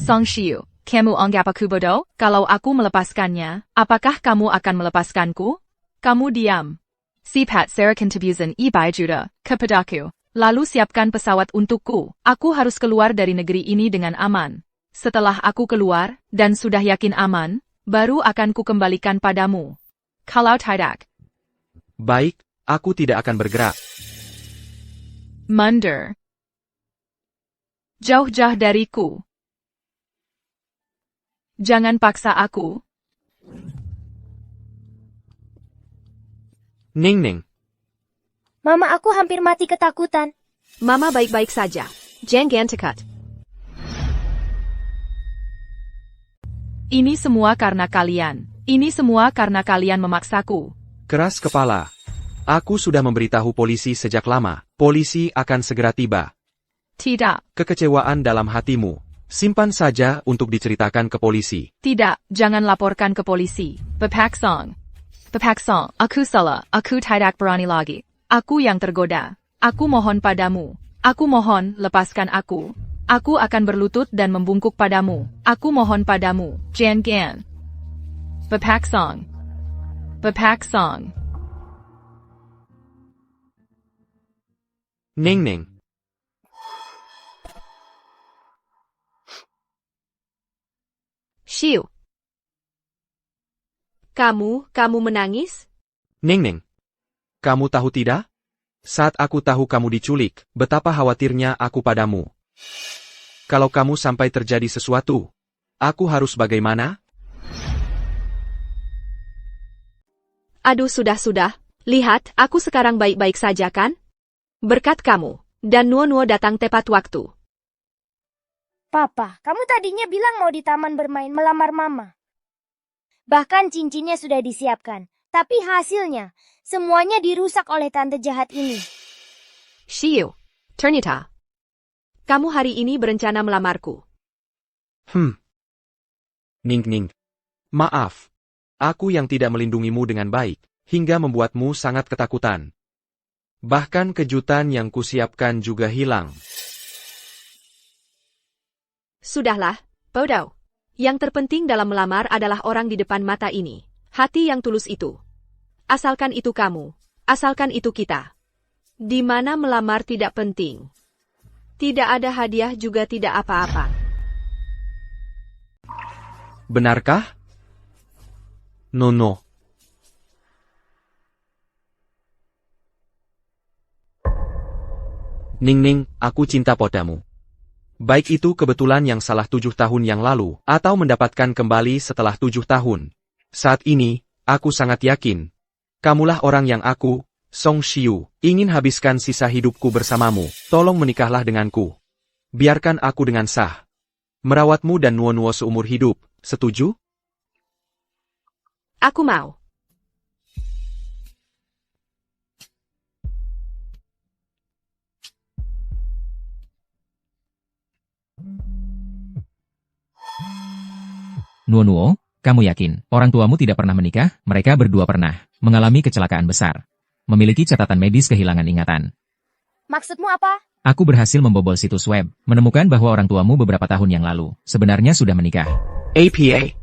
Song Xiu, kamu anggap aku bodoh? Kalau aku melepaskannya, apakah kamu akan melepaskanku? Kamu diam. Sipat serahkan tebusan 100 juta kepadaku. Lalu siapkan pesawat untukku. Aku harus keluar dari negeri ini dengan aman. Setelah aku keluar, dan sudah yakin aman, baru akan kukembalikan padamu. Kalau tidak. Baik, aku tidak akan bergerak. Mundur. Jauh-jauh dariku. Jangan paksa aku. Ningning. Mama, aku hampir mati ketakutan. Mama baik-baik saja. Jangan takut. Ini semua karena kalian. Ini semua karena kalian memaksaku. Keras kepala. Aku sudah memberitahu polisi sejak lama. Polisi akan segera tiba. Tidak. Kekecewaan dalam hatimu. Simpan saja untuk diceritakan ke polisi. Tidak, jangan laporkan ke polisi. Bapak Song. Bapak Song, aku salah. Aku tidak berani lagi. Aku yang tergoda. Aku mohon padamu. Aku mohon, lepaskan aku. Aku akan berlutut dan membungkuk padamu. Aku mohon padamu. Jangan. Bapak Song. Bapak Song. Ning Ning. Shiu. Kamu menangis? Ning Ning. Kamu tahu tidak? Saat aku tahu kamu diculik, betapa khawatirnya aku padamu. Kalau kamu sampai terjadi sesuatu, aku harus bagaimana? Aduh sudah. Lihat, aku sekarang baik-baik saja kan? Berkat kamu, dan Nuo datang tepat waktu. Papa, kamu tadinya bilang mau di taman bermain melamar mama. Bahkan cincinnya sudah disiapkan. Tapi hasilnya, semuanya dirusak oleh tante jahat ini. Shiu, ternyata. Kamu hari ini berencana melamarku. Ning Ning. Maaf. Aku yang tidak melindungimu dengan baik, hingga membuatmu sangat ketakutan. Bahkan kejutan yang kusiapkan juga hilang. Sudahlah, bodoh. Yang terpenting dalam melamar adalah orang di depan mata ini. Hati yang tulus itu. Asalkan itu kamu. Asalkan itu kita. Di mana melamar tidak penting. Tidak ada hadiah juga tidak apa-apa. Benarkah? No. Ning Ning, aku cinta padamu. Baik itu kebetulan yang salah 7 tahun yang lalu, atau mendapatkan kembali setelah 7 tahun. Saat ini, aku sangat yakin. Kamulah orang yang aku, Song Shiu, ingin habiskan sisa hidupku bersamamu. Tolong menikahlah denganku. Biarkan aku dengan sah. Merawatmu dan Nuo seumur hidup. Setuju? Aku mau. Nuo, kamu yakin orang tuamu tidak pernah menikah? Mereka berdua pernah mengalami kecelakaan besar. Memiliki catatan medis kehilangan ingatan. Maksudmu apa? Aku berhasil membobol situs web, menemukan bahwa orang tuamu beberapa tahun yang lalu sebenarnya sudah menikah. APA.